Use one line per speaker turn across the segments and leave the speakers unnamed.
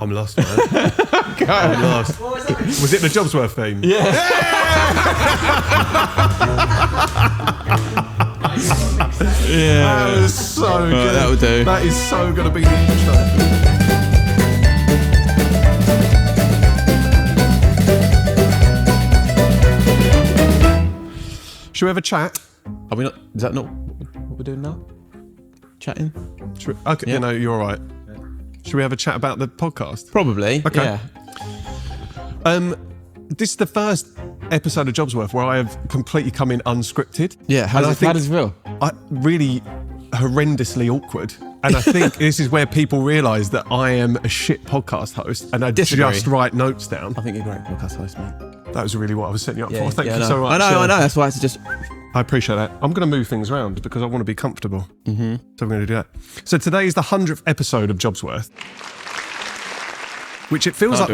I'm lost, man. I'm lost. Was it the JobsWorth theme?
Yeah.
That was so good.
That would do.
That is so going to be the intro. Should we have a chat?
Are we not? Is that not what we're doing now? Chatting?
Okay, yeah. You're all right. Should we have a chat about the podcast?
Probably.
Okay.
Yeah.
This is the first episode of JobsWorth where I have completely come in unscripted.
Yeah. How does it feel?
Really horrendously awkward. And I think this is where people realise that I am a shit podcast host and I just write notes down.
I think you're a great podcast host, mate.
That was really what I was setting you up for. Thank
you
so much.
I know. That's why I had to just...
I appreciate that. I'm going to move things around because I want to be comfortable. Mm-hmm. So I'm going to do that. So today is the 100th episode of JobsWorth, which it feels like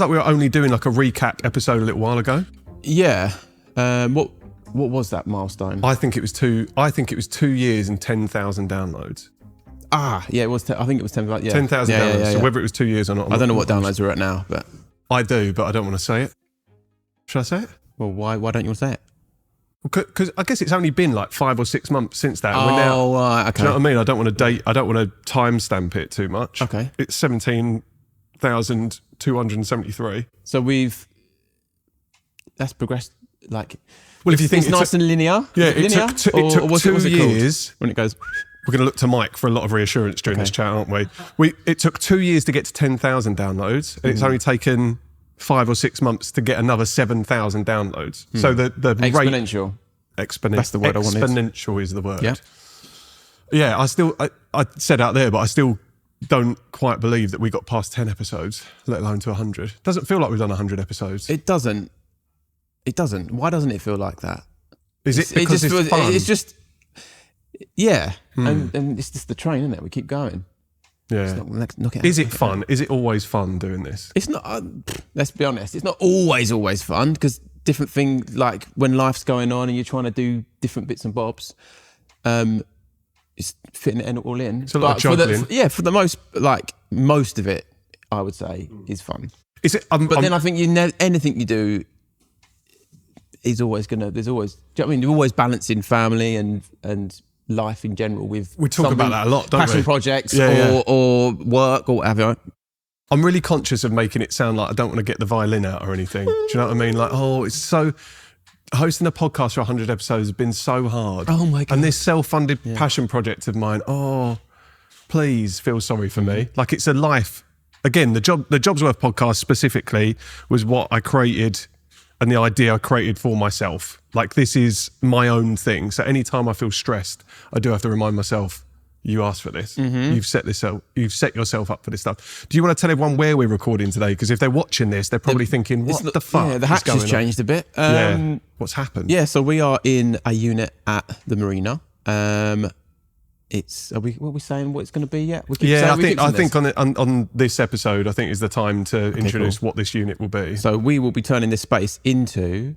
we were only doing like a recap episode a little while ago.
Yeah. What was that milestone?
I think it was 2 years and 10,000 downloads.
Yeah, it was. I think it was 10,000. Yeah.
10,000 downloads.
Yeah.
So whether it was 2 years or not,
I don't know what downloads we're at now, but
I do, but I don't want to say it. Should I say it?
Well, why don't you want to say it?
Because I guess it's only been like 5 or 6 months since that.
Okay.
Do you know what I mean? I don't want to timestamp it too much.
Okay.
It's 17,273.
So that's progressed like.
Well, if you think
it's nice and linear.
Yeah, it took 2 years.
When it goes.
We're going to look to Mike for a lot of reassurance during this chat, aren't we? It took 2 years to get to 10,000 downloads, and it's only taken 5 or 6 months to get another 7,000 downloads. So the
exponential.
That's the word I wanted. Exponential is the word. Yeah. I said out there, but I still don't quite believe that we got past 10 episodes, let alone to 100. Doesn't feel like we've done 100 episodes.
It doesn't. Why doesn't it feel like that?
Is it because it's fun?
It's just, yeah. And it's just the train, isn't it? We keep going.
Yeah. Is it fun? Is it always fun doing this?
It's not, let's be honest, it's not always fun because different things, like when life's going on and you're trying to do different bits and bobs, it's fitting it all in.
It's a lot of juggling.
For the most of it, I would say, is fun.
Is it?
Then I think anything you do is always do you know what I mean? You're always balancing family and life in general with
we talk about that a lot, don't we?
Passion projects or work or whatever.
I'm really conscious of making it sound like I don't want to get the violin out or anything. Do you know what I mean? Like, it's so... Hosting a podcast for 100 episodes has been so hard.
Oh my God.
And this self-funded passion project of mine, please feel sorry for me. Like it's a life. Again, the JobsWorth podcast specifically was what I created and the idea I created for myself. Like this is my own thing. So anytime I feel stressed, I do have to remind myself, you asked for this. Mm-hmm. You've set yourself up for this stuff. Do you want to tell everyone where we're recording today? Because if they're watching this, they're probably thinking, what the fuck?
Yeah, the hatch has changed a bit.
What's happened?
Yeah, so we are in a unit at the marina. What are we saying what it's going to be yet?
I think on this episode, I think is the time to introduce what this unit will be.
So we will be turning this space into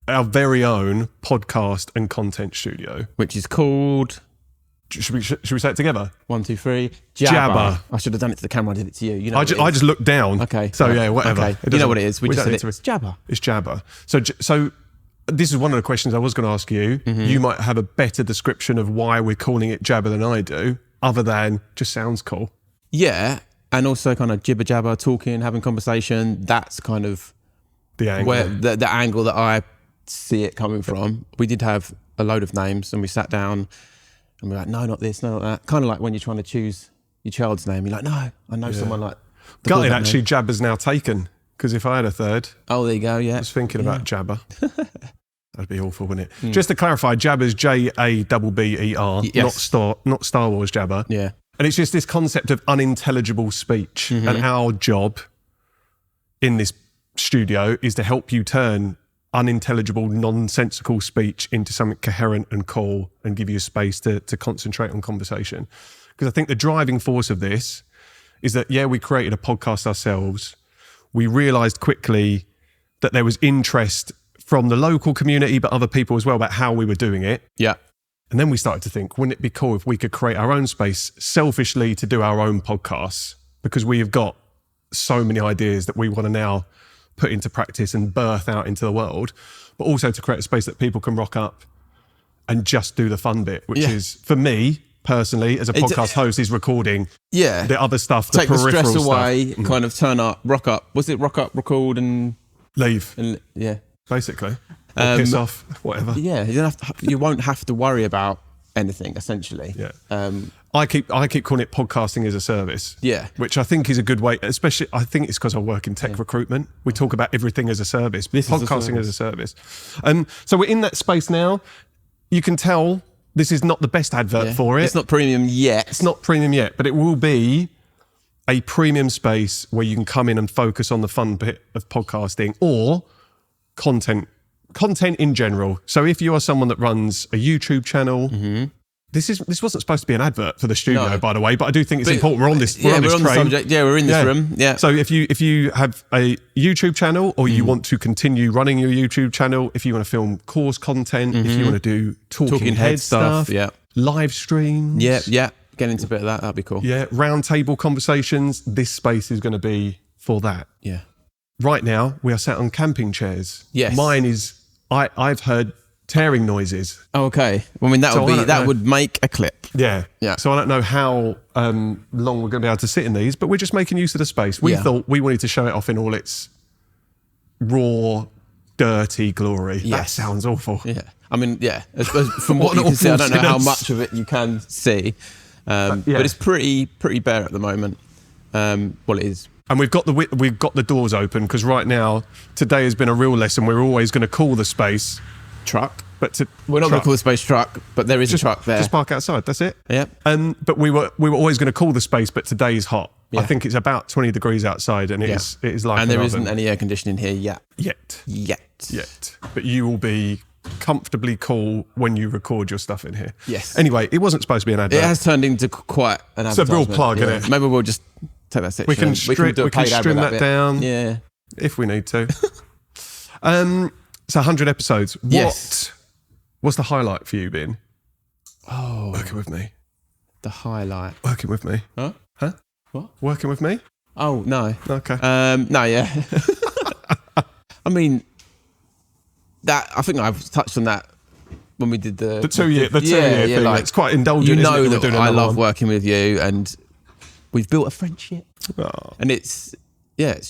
our very own podcast and content studio,
which is called.
Should we say it together?
1, 2, 3. Jabba. I should have done it to the camera. I did it to you. You know.
I just looked down.
Okay.
So whatever.
Okay. You know what it is. We just said it's Jabba.
It's Jabba. So this is one of the questions I was going to ask you. Mm-hmm. You might have a better description of why we're calling it Jabba than I do, other than just sounds cool.
Yeah, and also kind of jibber jabber, talking, having conversation. That's kind of
the angle.
Where the angle that I see it coming from. We did have a load of names, and we sat down. And we're like, no, not this, no, not that. Kind of like when you're trying to choose your child's name. You're like, no, I know someone like...
Gutted, actually, Jabba's now taken. Because if I had a third...
Oh, there you go, yeah.
I was thinking about Jabba. That'd be awful, wouldn't it? Just to clarify, Jabba's Jabber, yes. not Star Wars Jabba.
Yeah.
And it's just this concept of unintelligible speech. Mm-hmm. And our job in this studio is to help you turn unintelligible, nonsensical speech into something coherent and cool and give you a space to concentrate on conversation. Because I think the driving force of this is that, we created a podcast ourselves. We realised quickly that there was interest from the local community, but other people as well, about how we were doing it.
Yeah.
And then we started to think, wouldn't it be cool if we could create our own space selfishly to do our own podcasts because we have got so many ideas that we want to now put into practice and birth out into the world, but also to create a space that people can rock up and just do the fun bit, which is, for me personally, as a podcast host, is recording the other stuff,
take the
peripheral
stress away,
stuff.
kind of turn up, rock up. Was it rock up, record and
leave?
And,
basically. Or piss off, whatever.
Yeah, you won't have to worry about anything, essentially.
Yeah. I keep calling it podcasting as a service.
Yeah.
Which I think is a good way, especially I think it's because I work in tech recruitment. We talk about everything as a service. Podcasting as a service. So we're in that space now. You can tell this is not the best advert for it.
It's not premium yet.
It's not premium yet, but it will be a premium space where you can come in and focus on the fun bit of podcasting or content in general. So if you are someone that runs a YouTube channel, this wasn't supposed to be an advert for the studio, by the way, but I do think it's important. We're on this train.
The subject. Yeah, we're in this room. Yeah.
So if you have a YouTube channel or you want to continue running your YouTube channel, if you want to film course content, if you want to do talking head stuff, live streams.
Yeah. Get into a bit of that. That'd be cool.
Yeah. Roundtable conversations. This space is going to be for that.
Yeah.
Right now, we are sat on camping chairs.
Yes.
Mine is, I've heard tearing noises.
Oh, okay. I mean, that would make a clip.
Yeah.
Yeah.
So I don't know how long we're going to be able to sit in these, but we're just making use of the space. We thought we wanted to show it off in all its raw, dirty glory.
Yes.
That sounds awful.
Yeah. I mean, from what you can see, I don't know how much of it you can see, but it's pretty bare at the moment. Well, it is.
And we've got the doors open because right now, today has been a real lesson. We're always going to call the space
truck,
but
we're not going to call the space truck, but there is a truck there.
Just park outside. That's it.
Yeah.
But we were always going to call the space, but today is hot.
Yeah.
I think it's about 20 degrees outside, and it is like.
And there isn't any air conditioning here
yet.
Yet.
But you will be comfortably cool when you record your stuff in here.
Yes.
Anyway, it wasn't supposed to be an advert.
It has turned into quite an advertisement.
It's a real plug, isn't it?
Maybe we'll just take that section.
We can string that down.
Yeah.
If we need to. So 100 episodes. What's the highlight for you been?
Oh.
Working with me.
The highlight.
Working with me.
Huh? What?
Working with me?
Oh, no.
Okay.
No, yeah. I mean, I think I've touched on that when we did the
2 year thing. Like, it's quite indulgent.
You know
that
I love working with you, and we've built a friendship.
Oh.
And it's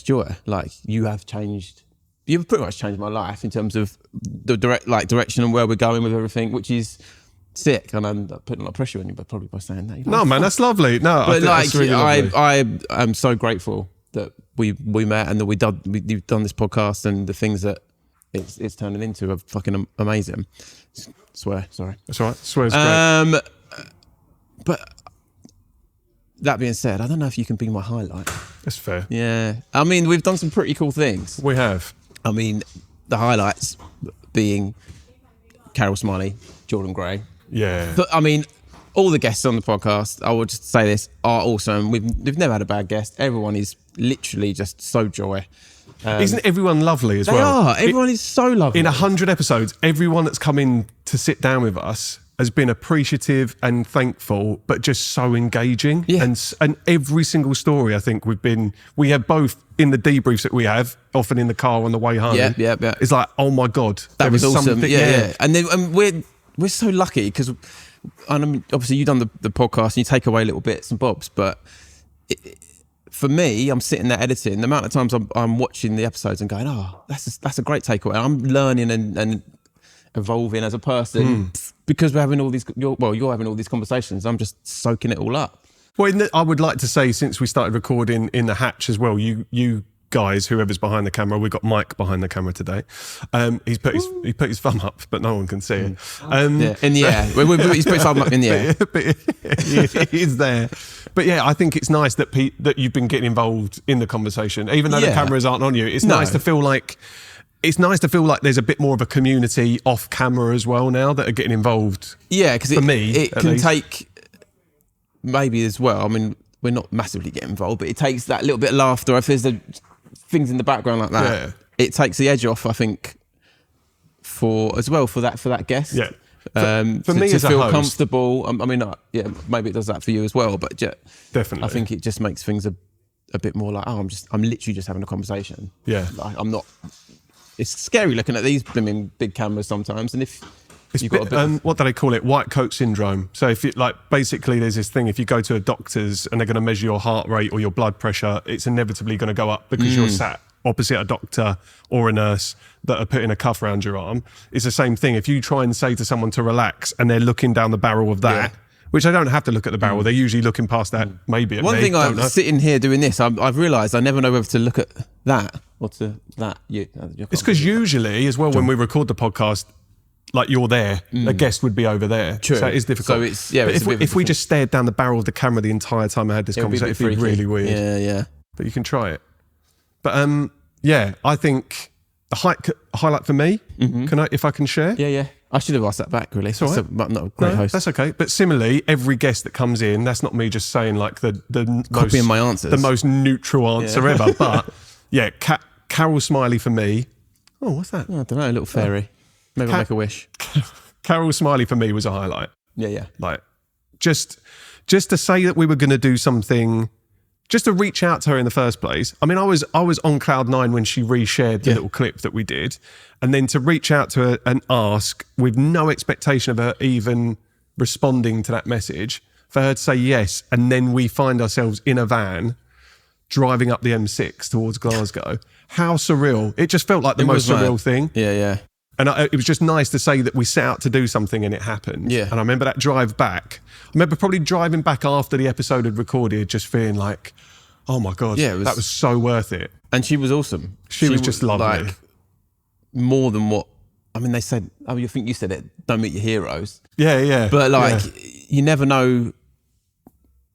joy. Like, you've pretty much changed my life in terms of the direction and where we're going with everything, which is sick. And I'm putting a lot of pressure on you, but probably by saying that.
No, man, that's lovely. No,
but
that's really lovely.
I am so grateful that we met and that you've done this podcast, and the things that it's turning into are fucking amazing. Swear, sorry.
That's all right. Swear's great.
But that being said, I don't know if you can be my highlight.
That's fair.
Yeah. I mean, we've done some pretty cool things.
We have.
I mean, the highlights being Carol Smiley, Jordan Gray.
Yeah.
But I mean, all the guests on the podcast, I will just say this, are awesome. We've never had a bad guest. Everyone is literally just so joy.
Isn't everyone lovely as well?
They are. Everyone is so lovely.
In 100 episodes, everyone that's come in to sit down with us has been appreciative and thankful, but just so engaging.
Yeah.
And every single story, I think we have both in the debriefs that we have, often in the car on the way home.
Yeah.
It's like, oh my God.
That was awesome. Yeah. And then we're so lucky because, I mean, obviously you've done the podcast and you take away little bits and bobs, but for me, I'm sitting there editing. The amount of times I'm watching the episodes and going, oh, that's a great takeaway. I'm learning and evolving as a person because we're having all these. You're having all these conversations. I'm just soaking it all up.
Well, I would like to say, since we started recording in the hatch as well, you guys, whoever's behind the camera, we've got Mike behind the camera today. He put his thumb up, but no one can see it.
In the air. He's put his thumb up in the air.
But he's there. But yeah, I think it's nice that you've been getting involved in the conversation, even though the cameras aren't on you. It's nice to feel like. It's nice to feel like there's a bit more of a community off camera as well now that are getting involved.
Yeah, because it can
least.
take maybe as well. I mean, we're not massively getting involved, but it takes that little bit of laughter. If there's things in the background like that, it takes the edge off. I think for that guest.
Yeah.
For
me
to
as a
feel
host,
comfortable. I mean, maybe it does that for you as well, but
definitely,
I think it just makes things a a bit more like, I'm literally just having a conversation.
Yeah.
Like, I'm not. It's scary looking at these blooming big cameras sometimes, and if
it's
you've got a bit
what do they call it? White coat syndrome. So if you basically there's this thing, if you go to a doctor's and they're going to measure your heart rate or your blood pressure, it's inevitably going to go up because you're sat opposite a doctor or a nurse that are putting a cuff around your arm. It's the same thing. If you try and say to someone to relax and they're looking down the barrel of that, which they don't have to look at the barrel, they're usually looking past that maybe at
One
me,
thing I'm sitting here doing this, I've realised I never know whether to look at that or to that.
It's because usually as well when we record the podcast, like you're there, a guest would be over there.
True.
So it is difficult.
So it's, yeah,
but if we just stared down the barrel of the camera the entire time I had this conversation, it'd be really weird.
Yeah.
But you can try it. But yeah, I think a highlight for me, if I can share?
Yeah. I should have asked that back, really.
It's all right.
Not a great host.
That's okay. But similarly, every guest that comes in, that's not me just saying like the
Copying my answers.
The most neutral answer ever. But yeah, Carol Smiley for me. Oh, what's that?
I don't know, a little fairy. Maybe I'll make a wish.
Carol Smiley for me was a highlight.
Yeah.
Like just to say that we were going to do something, just to reach out to her in the first place. I mean, I was on cloud nine when she reshared the little clip that we did, and then to reach out to her and ask with no expectation of her even responding to that message, for her to say yes, and then we find ourselves in a van driving up the M6 towards Glasgow. How surreal. It just felt like the most surreal thing.
Yeah.
And it was just nice to say that we set out to do something and it happened.
Yeah.
And I remember that drive back. I remember probably driving back after the episode had recorded, just feeling like, oh my God, that was so worth it.
And she was awesome.
She was just lovely.
Like, more than what, I mean, they said, I think you said it, don't meet your heroes.
Yeah.
But you never know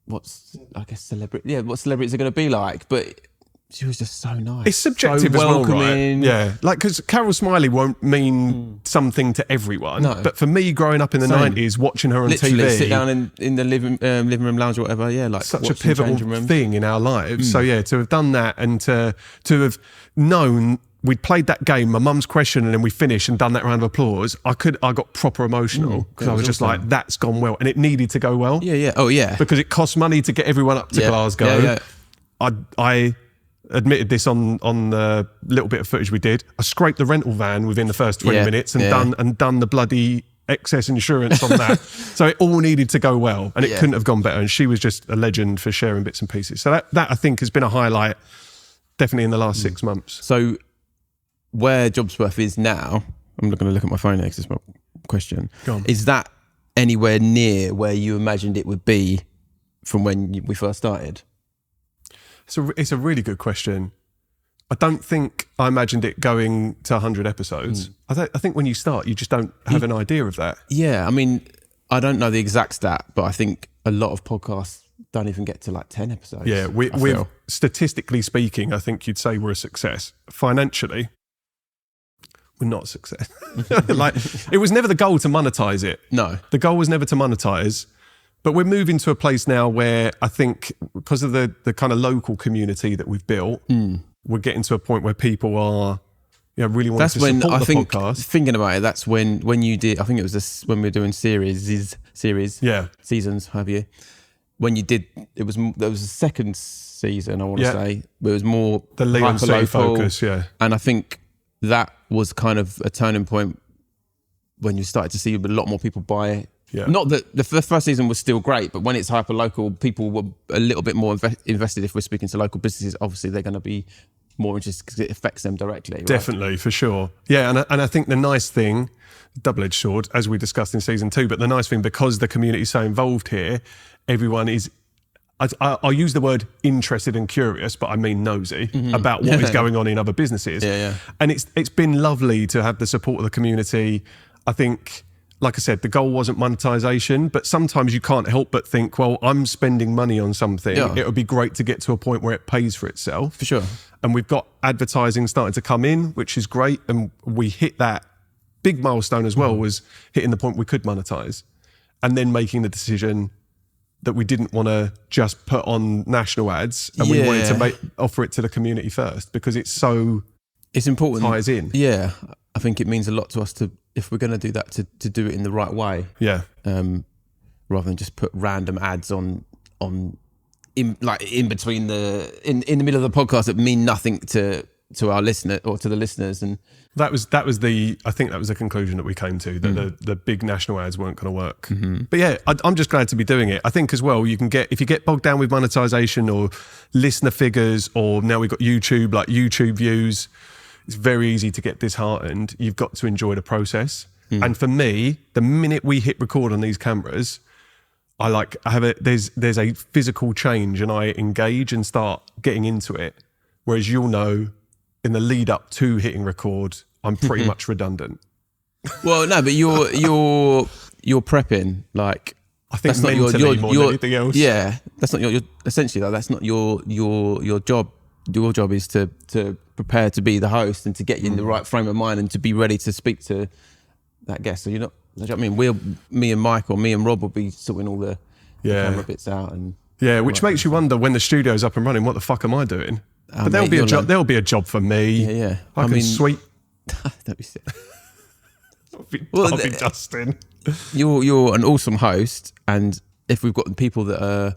what celebrities are going to be like. But she was just so nice.
It's subjective
so
as well, right?
welcoming.
Yeah, like because Carol Smiley won't mean something to everyone.
No.
But for me, growing up in the 90s, watching her on
Literally,
TV,
sit down in the living room lounge or whatever. Yeah, like
such a pivotal thing in our lives. So yeah, to have done that and to have known we'd played that game, my mum's question, and then we finished and done that round of applause. I got proper emotional because I was just like, that's gone well, and it needed to go well.
Yeah. Oh yeah.
Because it costs money to get everyone up to Glasgow.
Yeah.
I admitted this on the little bit of footage we did. I scraped the rental van within the first 20 minutes and done the bloody excess insurance on that. So it all needed to go well, and it couldn't have gone better. And she was just a legend for sharing bits and pieces. So that I think has been a highlight, definitely in the last 6 months.
So where JobsWorth is now, I'm not going to look at my phone next. Is my question. Is that anywhere near where you imagined it would be from when we first started?
It's a really good question. I don't think I imagined it going to 100 episodes. I think when you start, you just don't have an idea of that.
Yeah, I mean, I don't know the exact stat, but I think a lot of podcasts don't even get to like 10 episodes.
Yeah, we're statistically speaking, I think you'd say we're a success. Financially, we're not a success. Like, it was never the goal to monetize it.
No.
The goal was never to monetize. But we're moving to a place now where I think because of the kind of local community that we've built, we're getting to a point where people are really wanting to support the podcast.
Thinking about it, that's when you did, I think it was when we were doing seasons, have you? When you did, there was a second season, I want to say, where it was more
the Leon C focus,
And I think that was kind of a turning point when you started to see a lot more people buy it.
Yeah.
Not that the first season was still great, but when it's hyper local, people were a little bit more invested. If we're speaking to local businesses, obviously they're going to be more interested because it affects them directly. Right?
Definitely, for sure. Yeah, and I think the nice thing, double-edged sword, as we discussed in season 2, but the nice thing, because the community is so involved here, everyone is, I'll use the word interested and curious, but I mean nosy about what is going on in other businesses.
Yeah.
And it's been lovely to have the support of the community. I think, like I said, the goal wasn't monetization, but sometimes you can't help but think, well, I'm spending money on something. Yeah. It would be great to get to a point where it pays for itself.
For sure.
And we've got advertising starting to come in, which is great. And we hit that big milestone as well, was hitting the point we could monetize, and then making the decision that we didn't want to just put on national ads, and we wanted to offer it to the community first, because it's important. Ties in.
Yeah. I think it means a lot to us if we're going to do that, to do it in the right way.
Yeah.
Rather than just put random ads on in between in the middle of the podcast that mean nothing to our listener or to the listeners. And
I think that was the conclusion that we came to, that the big national ads weren't going to work. But yeah, I'm just glad to be doing it. I think as well, if you get bogged down with monetization or listener figures, or now we've got YouTube, like YouTube views, it's very easy to get disheartened. You've got to enjoy the process. And for me, the minute we hit record on these cameras, there's a physical change, and I engage and start getting into it. Whereas you'll know, in the lead up to hitting record, I'm pretty much redundant.
Well, no, but you're prepping, like,
I think that's mentally not more than anything else.
Yeah, that's not your essentially though. That's not your job. Your job is to prepare to be the host and to get you in the right frame of mind and to be ready to speak to that guest. So you're not. You know what I mean, me and Mike or me and Rob will be sorting all the camera bits out and
which makes you wonder, when the studio's up and running, what the fuck am I doing? But there'll be a job. There'll be a job for me.
Yeah.
I can sweep.
That'd be sick.
I'll be dusting.
You're an awesome host, and if we've got people that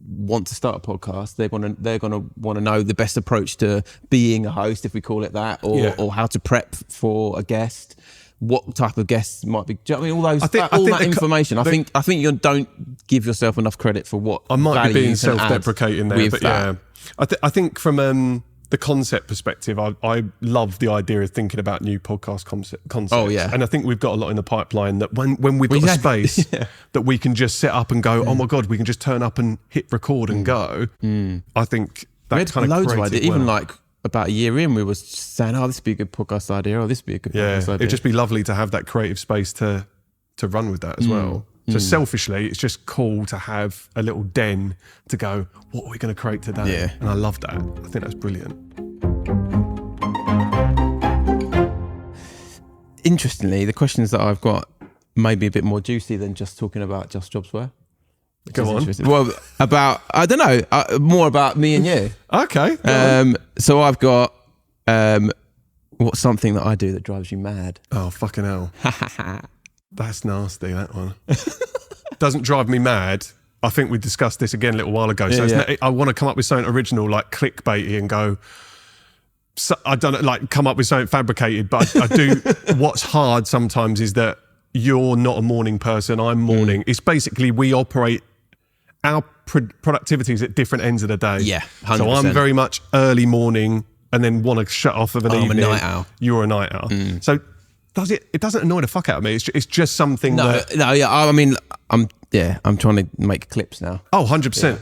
want to start a podcast, they're gonna want to know the best approach to being a host, if we call it that, or how to prep for a guest. What type of guests might be? Do you know what I mean? All those, all that information. I think you don't give yourself enough credit for what.
I might be being self-deprecating there, but yeah, I think from the concept perspective, I love the idea of thinking about new podcast concepts.
Oh yeah,
and I think we've got a lot in the pipeline that when we've got a space that we can just set up and go, oh my god, we can just turn up and hit record and go. I think that kind of creative
ideas. Even like about a year in, we were saying, oh, this would be a good podcast idea, or this would be a good podcast idea.
It'd just be lovely to have that creative space to run with that as well. So selfishly, it's just cool to have a little den to go, what are we going to create today?
Yeah.
And I love that. I think that's brilliant.
Interestingly, the questions that I've got may be a bit more juicy than just talking about just JobsWorth.
Go on.
Well, I don't know, more about me and you.
Okay.
So I've got, what's something that I do that drives you mad?
Oh, fucking hell. That's nasty, that one. Doesn't drive me mad. I think we discussed this again a little while ago. So I want to come up with something original, like clickbaity, and go, I don't know, like come up with something fabricated, but I do. What's hard sometimes is that you're not a morning person, I'm morning. It's basically, we operate our productivities at different ends of the day.
Yeah, 100%.
So I'm very much early morning and then want to shut off of an evening.
I'm a night owl.
You're a night owl. So it doesn't annoy the fuck out of me. It's just something that...
No, yeah, I mean, I'm trying to make clips now.
Oh, 100%.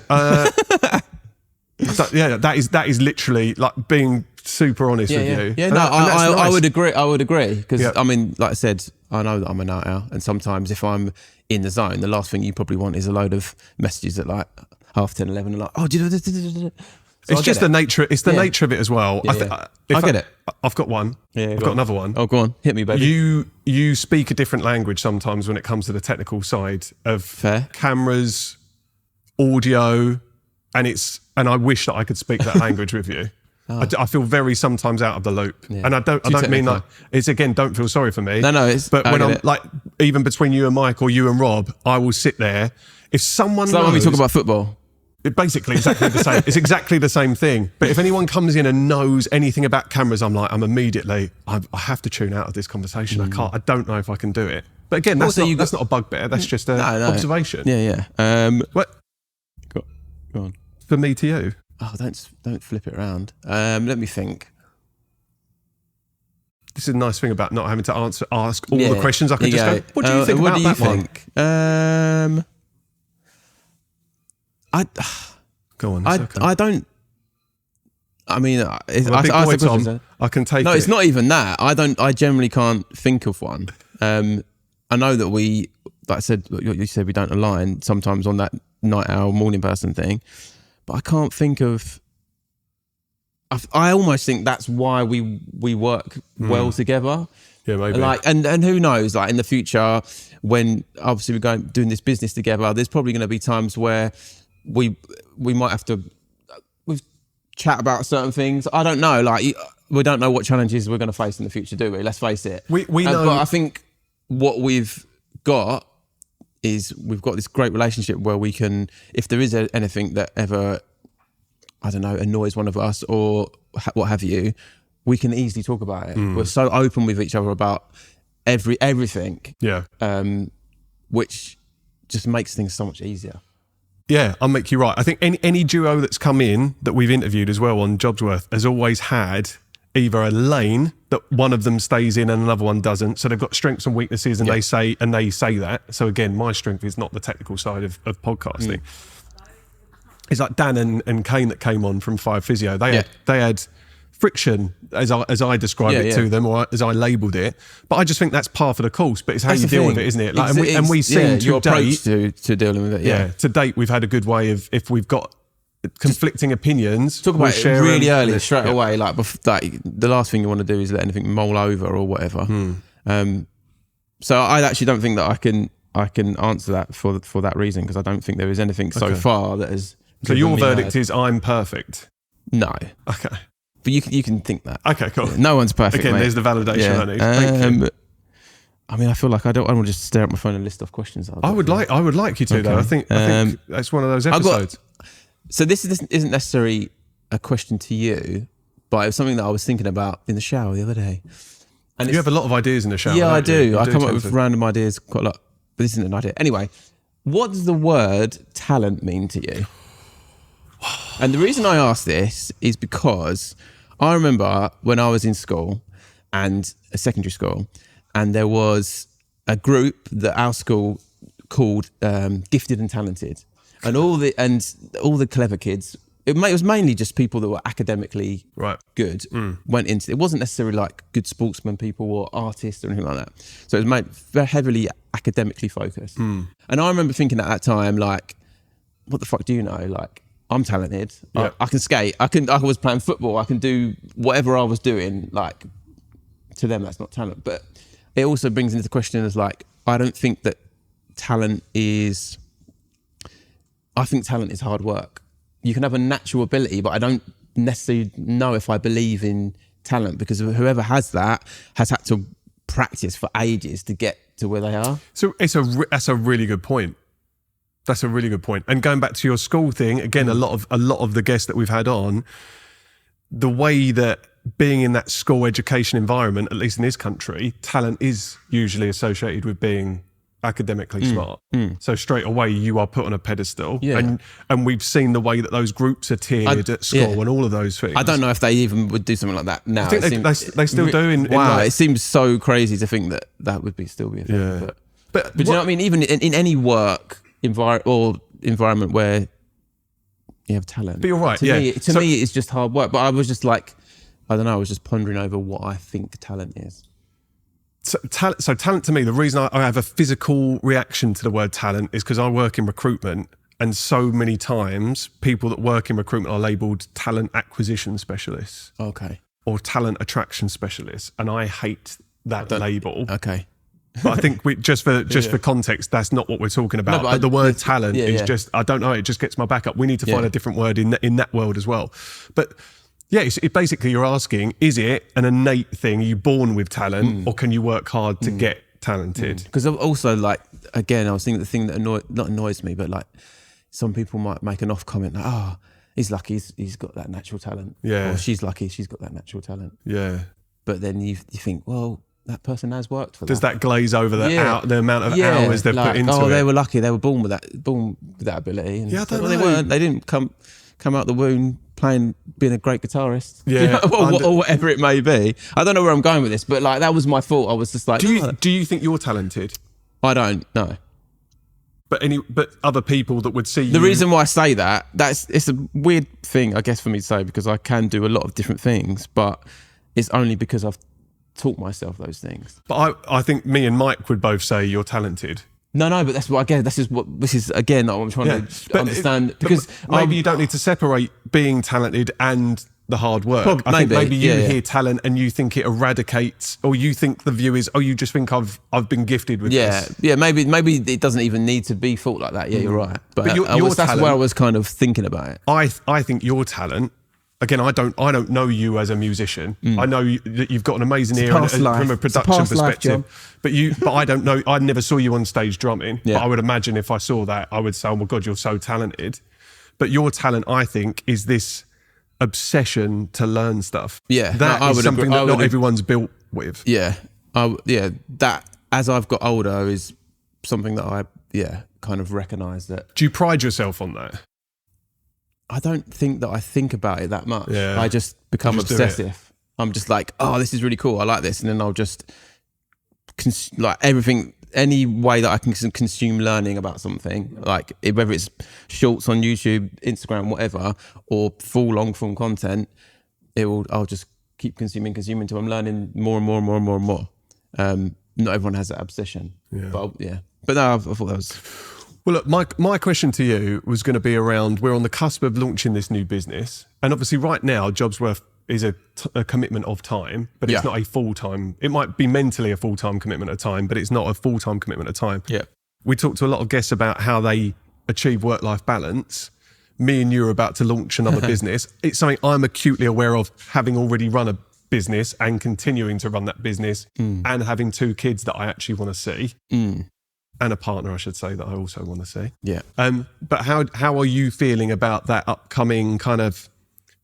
Yeah. That is literally like being super honest with you.
Yeah, I would agree. Because, I mean, like I said, I know that I'm a night owl. And sometimes if I'm in the zone, the last thing you probably want is a load of messages at like 10:30, 11, and like, oh, do you know this?
It's just the nature. It's the nature of it as well.
I get it.
I've got one.
Yeah,
I've got another one.
Oh, go on, hit me, baby.
You speak a different language sometimes when it comes to the technical side of cameras, audio, and I wish that I could speak that language with you. Oh. I feel very sometimes out of the loop, and I don't mean that. It's again, don't feel sorry for me.
No.
But when I'm like, even between you and Mike or you and Rob, I will sit there. If someone
knows, when we talk about football.
Basically exactly the same. It's exactly the same thing. But if anyone comes in and knows anything about cameras, I have to tune out of this conversation. I don't know if I can do it. But again, that's not a bugbear. That's just an observation.
Yeah.
What?
Go on.
For me to you.
Oh, don't flip it around. Let me think.
This is a nice thing about not having to ask all the questions. I can just go, what do you think about that one? Go on.
I don't. I mean,
I can take it.
No, it's not even that. I generally can't think of one. I know that we, like I said, you said we don't align sometimes on that night owl, morning person thing, but I can't think of. I almost think that's why we work well together.
Yeah, maybe.
Like, and who knows? Like in the future, when obviously we're doing this business together, there's probably going to be times where we might have to chat about certain things. I don't know. Like we don't know what challenges we're going to face in the future, do we? Let's face it.
We know.
But I think what we've got is we've got this great relationship where we can, if there is anything that ever, I don't know, annoys one of us or what have you, we can easily talk about it. We're so open with each other about everything.
Yeah.
Which just makes things so much easier.
Yeah, I'll make you right. I think any duo that's come in that we've interviewed as well on JobsWorth has always had either a lane that one of them stays in and another one doesn't. So they've got strengths and weaknesses, and they say that. So again, my strength is not the technical side of podcasting. It's like Dan and Kane that came on from Five Physio. They had friction, as I described it to them, or as I labelled it. But I just think that's par for the course. But it's how you deal with it, isn't it? Like, and we seem
your approach to dealing with it. Yeah,
to date we've had a good way of, if we've got conflicting opinions,
talk about it really early, straight away. Like the last thing you want to do is let anything mull over or whatever. So I actually don't think that I can answer that for that reason, because I don't think there is anything so far that has.
So your verdict is I'm perfect?
No.
Okay.
But you can think that.
Okay, cool.
No one's perfect.
Again,
mate.
There's the validation I need. Thank you.
I mean, I feel like I don't want to just stare at my phone and list off questions.
I would like you to, though. I think that's one of those episodes.
So this isn't necessarily a question to you, but it was something that I was thinking about in the shower the other day. And
you have a lot of ideas in the shower.
Yeah, I do. I come up with
to.
random ideas quite a lot, but this isn't an idea. Anyway, what does the word talent mean to you? And the reason I ask this is because I remember when I was in school, and a secondary school, and there was a group that our school called Gifted and Talented, and all the clever kids. It was mainly just people that were academically good. Went into it. Wasn't necessarily like good sportsmen people or artists or anything like that. So it was very heavily academically focused. And I remember thinking at that time, like, what the fuck do you know? Like, I'm talented. I can skate. I was playing football. I can do whatever I was doing. Like, to them, that's not talent. But it also brings into the question as like, I don't think that talent is. I think talent is hard work. You can have a natural ability, but I don't necessarily know if I believe in talent, because whoever has that has had to practice for ages to get to where they are.
So that's a really good point. That's a really good point. And going back to your school thing, again, a lot of the guests that we've had on, the way that being in that school education environment, at least in this country, talent is usually associated with being academically smart. So straight away you are put on a pedestal. And we've seen the way that those groups are tiered at school and all of those things.
I don't know if they even would do something like that now.
I think they still do.
It seems so crazy to think that would still be a thing. But do you know what I mean? Even in any work environment where you have talent.
But you're right.
To me, it's just hard work. But I was just like, I don't know. I was just pondering over what I think talent is.
So talent to me, the reason I have a physical reaction to the word talent is because I work in recruitment, and so many times people that work in recruitment are labelled talent acquisition specialists.
Okay.
Or talent attraction specialists, and I hate that label.
Okay.
But I think for context, that's not what we're talking about. No, but the word talent is just, I don't know, it just gets my back up. We need to find a different word in that world as well. But yeah, it basically you're asking, is it an innate thing? Are you born with talent, or can you work hard to get talented?
Because also, like, again, I was thinking the thing that annoys me, but like some people might make an off comment like, oh, he's lucky he's got that natural talent.
Yeah.
Or she's lucky she's got that natural talent.
Yeah.
But then you think, well, that person has worked for that.
Does that glaze over the amount of hours they've put into it?
They were lucky. They were born with that ability. And
I don't know.
They weren't. They didn't come out the womb being a great guitarist.
Yeah.
or whatever it may be. I don't know where I'm going with this, but like that was my thought. I was just like,
do you think you're talented?
I don't know.
But other people that would see you.
The reason why I say it's a weird thing, I guess, for me to say, because I can do a lot of different things, but it's only because I've taught myself those things.
But I think me and Mike would both say you're talented.
No, but that's what I guess. This is again what I'm trying to understand. Because
maybe you don't need to separate being talented and the hard work. I think maybe you hear talent and you think it eradicates, or you think the view is, oh, you just think I've been gifted with this.
Yeah, maybe it doesn't even need to be thought like that. Yeah, you're right. But
your
that's
talent,
where I was kind of thinking about it.
I think your talent, again, I don't know you as a musician. I know that you've got an amazing ear from a production perspective. But I don't know. I never saw you on stage drumming.
Yeah.
But I would imagine if I saw that, I would say, "Oh my God, you're so talented." But your talent, I think, is this obsession to learn stuff.
Yeah,
that is something that not everyone's built with.
Yeah, that as I've got older is something that I kind of recognise that.
Do you pride yourself on that?
I don't think that I think about it that much.
Yeah.
I just become obsessive. I'm just like, oh, this is really cool. I like this, and then I'll just like everything. Any way that I can consume learning about something, like whether it's shorts on YouTube, Instagram, whatever, or full long form content, I'll just keep consuming until I'm learning more and more and more and more and more. Not everyone has that obsession.
Yeah.
But no, I thought that was...
Well, look, my question to you was going to be around, we're on the cusp of launching this new business. And obviously right now, JobsWorth is a commitment of time, but it's not a full-time. It might be mentally a full-time commitment at a time, but it's not a full-time commitment at a time.
Yeah.
We talked to a lot of guests about how they achieve work-life balance. Me and you are about to launch another business. It's something I'm acutely aware of, having already run a business and continuing to run that business and having 2 kids that I actually want to see. And a partner, I should say, that I also want to see.
Yeah.
But how are you feeling about that upcoming kind of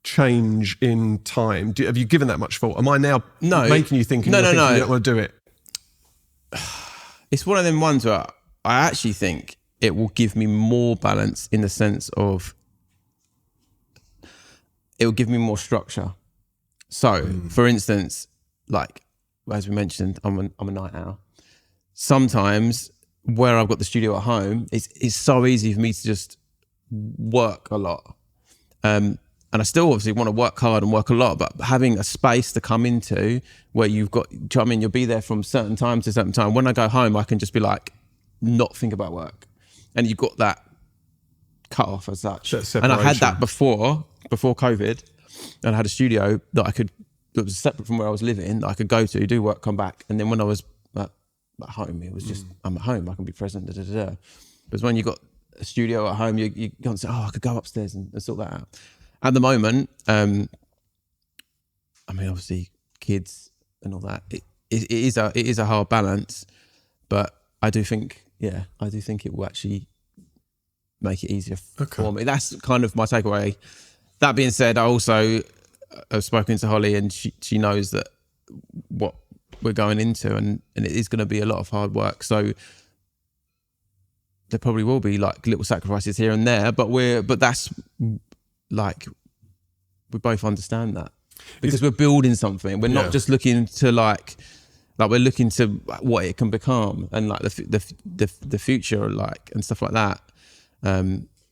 change in time? Have you given that much thought? Am I now making you think you don't want to do it?
It's one of them ones where I actually think it will give me more balance, in the sense of it will give me more structure. So, for instance, like as we mentioned, I'm a night owl. Sometimes where I've got the studio at home, it's so easy for me to just work a lot. And I still obviously want to work hard and work a lot, but having a space to come into where you've got, you'll be there from certain time to certain time. When I go home, I can just be like, not think about work. And you've got that cut off as such. And I had that before COVID, and I had a studio that was separate from where I was living, that I could go to, do work, come back. And then when I was at home, it was just, I'm at home, I can be present, Because when you got a studio at home, you can't say, oh, I could go upstairs and sort that out. At the moment, obviously kids and all that, it is a hard balance, but I do think it will actually make it easier for me. That's kind of my takeaway. That being said, I also have spoken to Holly, and she knows that what we're going into, and it is going to be a lot of hard work. So there probably will be like little sacrifices here and there, but that's like, we both understand that, because we're building something. We're not just looking to like we're looking to what it can become, and like the future, like, and stuff like that.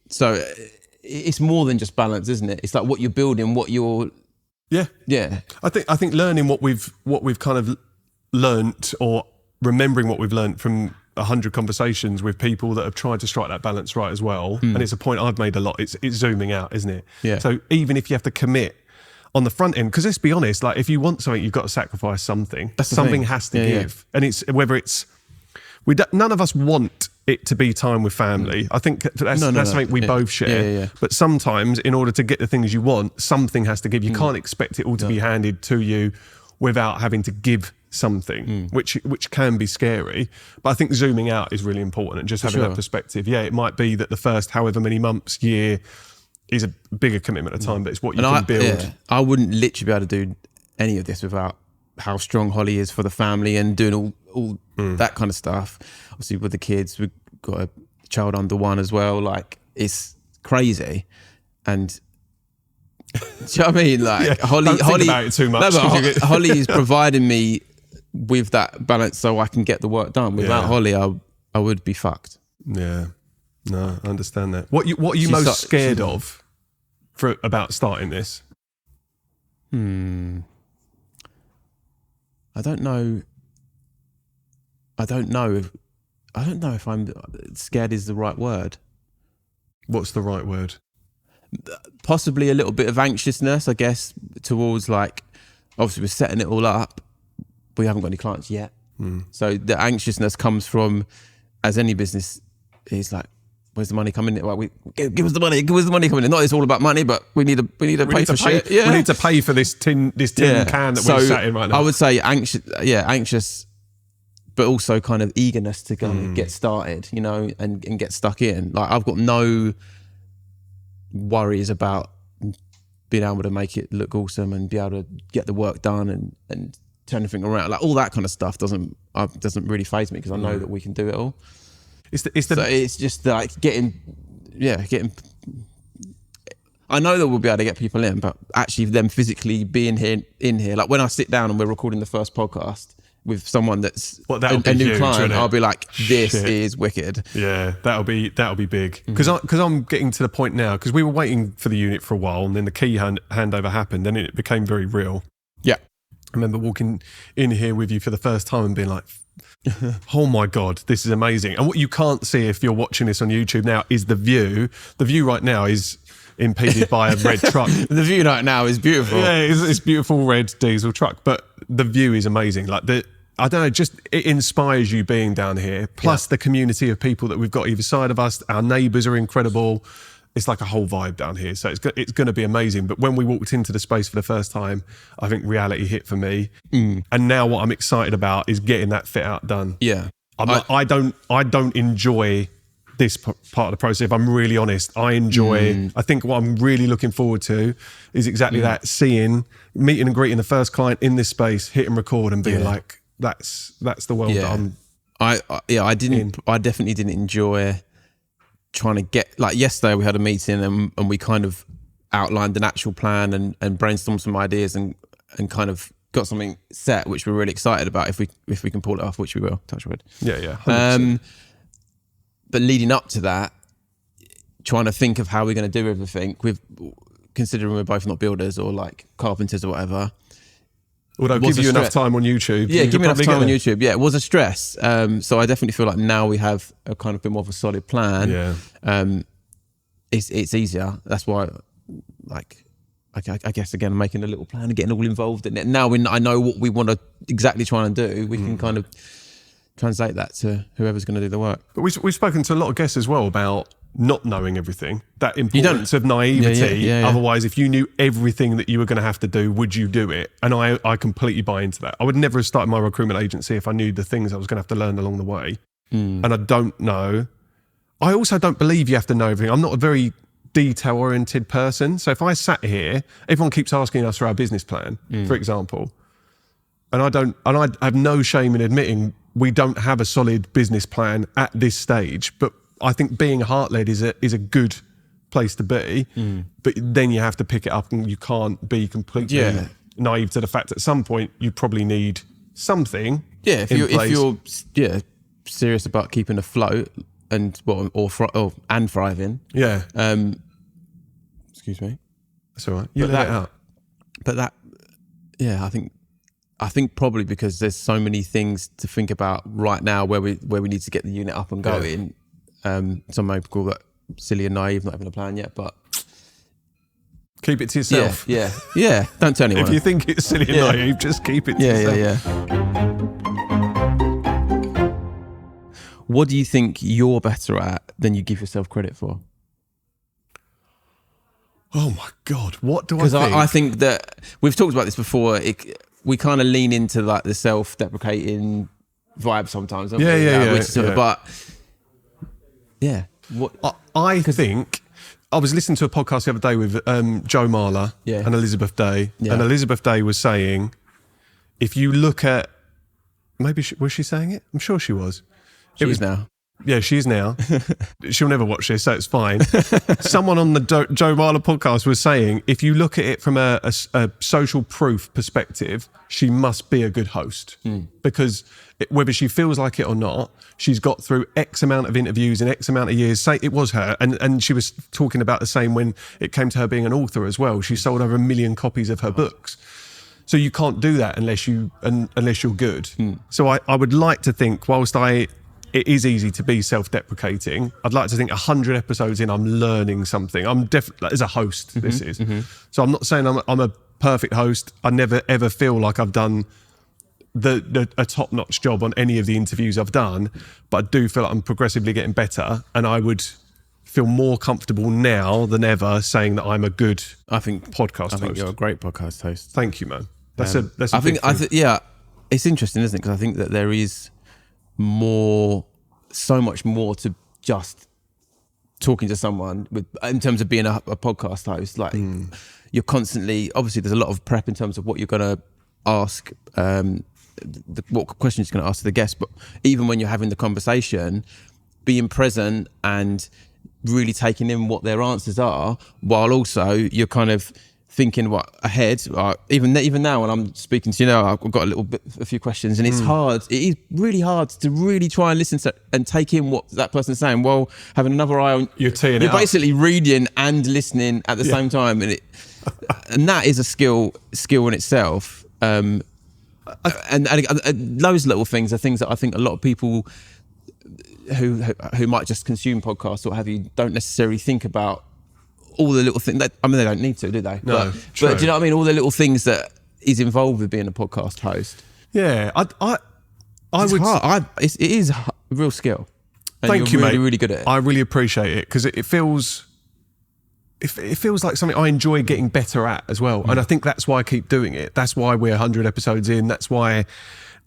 So it's more than just balance, isn't it? It's like what you're building, what you're. Yeah. I think learning what we've kind of learnt, or remembering what we've learnt from 100 conversations with people that have tried to strike that balance right as well. And it's a point I've made a lot. It's zooming out, isn't it? Yeah. So even if you have to commit on the front end, because let's be honest, like if you want something, you've got to sacrifice something. Something has to give. And it's whether it's, none of us want it to be time with family. I think that's something we both share. But sometimes in order to get the things you want, something has to give. You can't expect it all to be handed to you without having to give something, which can be scary. But I think zooming out is really important, and just having that perspective. Yeah, it might be that the first however many months, year is a bigger commitment of time, but it's what you can build. Yeah, I wouldn't literally be able to do any of this without how strong Holly is for the family and doing all that kind of stuff. Obviously with the kids, we've got a child under 1 as well. Like, it's crazy. And do you know what I mean? Like, Holly, don't think about it too much. No, but Holly is providing me with that balance so I can get the work done. Without Holly, I would be fucked. Yeah. No, I understand that. What are you most scared of about starting this? I don't know if I'm scared is the right word. What's the right word? Possibly a little bit of anxiousness, I guess, towards, like, obviously we're setting it all up. We haven't got any clients yet. So the anxiousness comes from, as any business is, like, where's the money coming in? Like, give us the money. Give us the money coming in. Not it's all about money, but we need to pay for shit. Yeah.
We need to pay for this tin can that we're sat in right now.
I would say anxious, but also kind of eagerness to go and get started, you know, and get stuck in. Like, I've got no worries about being able to make it look awesome and be able to get the work done and turn everything around. Like, all that kind of stuff doesn't really faze me because I know that we can do it all. So it's just like getting. I know that we'll be able to get people in, but actually them physically being in here, like when I sit down and we're recording the first podcast with someone that's a new client, I'll be like, this is wicked.
Yeah, that'll be big. Because I'm getting to the point now, because we were waiting for the unit for a while, and then the key handover happened, and it became very real.
Yeah.
I remember walking in here with you for the first time and being like, oh my God, this is amazing. And what you can't see if you're watching this on YouTube now is the view. The view right now is impeded by a red truck.
The view right now is beautiful.
Yeah, it's beautiful red diesel truck, but the view is amazing. Like, I don't know, just it inspires you being down here. Plus the community of people that we've got either side of us. Our neighbours are incredible. It's like a whole vibe down here. So it's going to be amazing. But when we walked into the space for the first time, I think reality hit for me. And now what I'm excited about is getting that fit out done.
Yeah.
I don't enjoy this part of the process. If I'm really honest, I enjoy, I think what I'm really looking forward to is exactly that, meeting and greeting the first client in this space, hitting record and being like, that's the world that I'm
I definitely didn't enjoy trying to get, like yesterday we had a meeting and we kind of outlined an actual plan and brainstormed some ideas and kind of got something set, which we're really excited about if we can pull it off, which we will, touch wood.
Yeah.
100%. But leading up to that, trying to think of how we're going to do everything, considering we're both not builders or like carpenters or whatever.
Although give you enough time on YouTube.
Yeah, give me enough time on YouTube. Yeah, it was a stress. So I definitely feel like now we have a kind of bit more of a solid plan.
Yeah.
It's easier. That's why, like, I guess again, making a little plan and getting all involved in it. Now I know what we want to exactly try and do. We can kind of translate that to whoever's going to do the work.
But we've spoken to a lot of guests as well about not knowing everything, that importance of naivety.
Yeah.
Otherwise, if you knew everything that you were going to have to do, would you do it? And I completely buy into that. I would never have started my recruitment agency if I knew the things I was going to have to learn along the way. And I don't know. I also don't believe you have to know everything. I'm not a very detail-oriented person. So if I sat here, everyone keeps asking us for our business plan, for example. And I have no shame in admitting we don't have a solid business plan at this stage, but I think being heart-led is a good place to be, but then you have to pick it up and you can't be completely naive to the fact that at some point you probably need something.
Yeah, if you're serious about keeping afloat and thriving.
Yeah.
Excuse me.
That's all right. You let it out.
But that, I think probably because there's so many things to think about right now where we need to get the unit up and going.
Yeah.
Some may call that silly and naive, not having a plan yet, but
keep it to yourself.
Yeah. Don't tell anyone.
If you think it's silly and naive, just keep it to yourself.
What do you think you're better at than you give yourself credit for?
Oh my God, what do I think?
Because I think that we've talked about this before. We kind of lean into like the self-deprecating vibe sometimes. Don't we? But yeah, what
I think I was listening to a podcast the other day with Joe Marler and Elizabeth Day, and Elizabeth Day was saying, if you look at, was she saying it? I'm sure she was.
Now.
Yeah, she is now. She'll never watch this, so it's fine. Someone on the Joe Marler podcast was saying, if you look at it from a social proof perspective, she must be a good host. Because whether she feels like it or not, she's got through X amount of interviews in X amount of years. Say it was her. And she was talking about the same when it came to her being an author as well. She sold over 1 million copies of her books. So you can't do that unless you're good. So I would like to think, whilst it is easy to be self-deprecating, I'd like to think 100 episodes in, I'm learning something. I'm definitely, as a host, this is. So I'm not saying I'm a perfect host. I never ever feel like I've done a top-notch job on any of the interviews I've done, but I do feel like I'm progressively getting better. And I would feel more comfortable now than ever saying that I'm a good podcast host.
You're a great podcast host.
Thank you, man. That's a big thing.
Yeah, it's interesting, isn't it? Because I think that there is so much more to just talking to someone in terms of being a podcast host. Like you're constantly, obviously there's a lot of prep in terms of what you're going to ask, what questions you're going to ask to the guest, but even when you're having the conversation, being present and really taking in what their answers are, while also you're kind of thinking ahead. Even now when I'm speaking to you now, I've got a few questions, and it's hard. It is really hard to really try and listen to and take in what that person's saying while having another eye on.
You're
basically reading and listening at the same time, and that is a skill in itself. And those little things are things that I think a lot of people who might just consume podcasts or have you don't necessarily think about all the little things. They don't need to, do they?
No,
but do you know what I mean? All the little things that is involved with being a podcast host.
Yeah,
It is a real skill. And
Thank you,
really,
mate.
Really good at it.
I really appreciate it because it feels like something I enjoy getting better at as well. And I think that's why I keep doing it. That's why we're 100 episodes in. That's why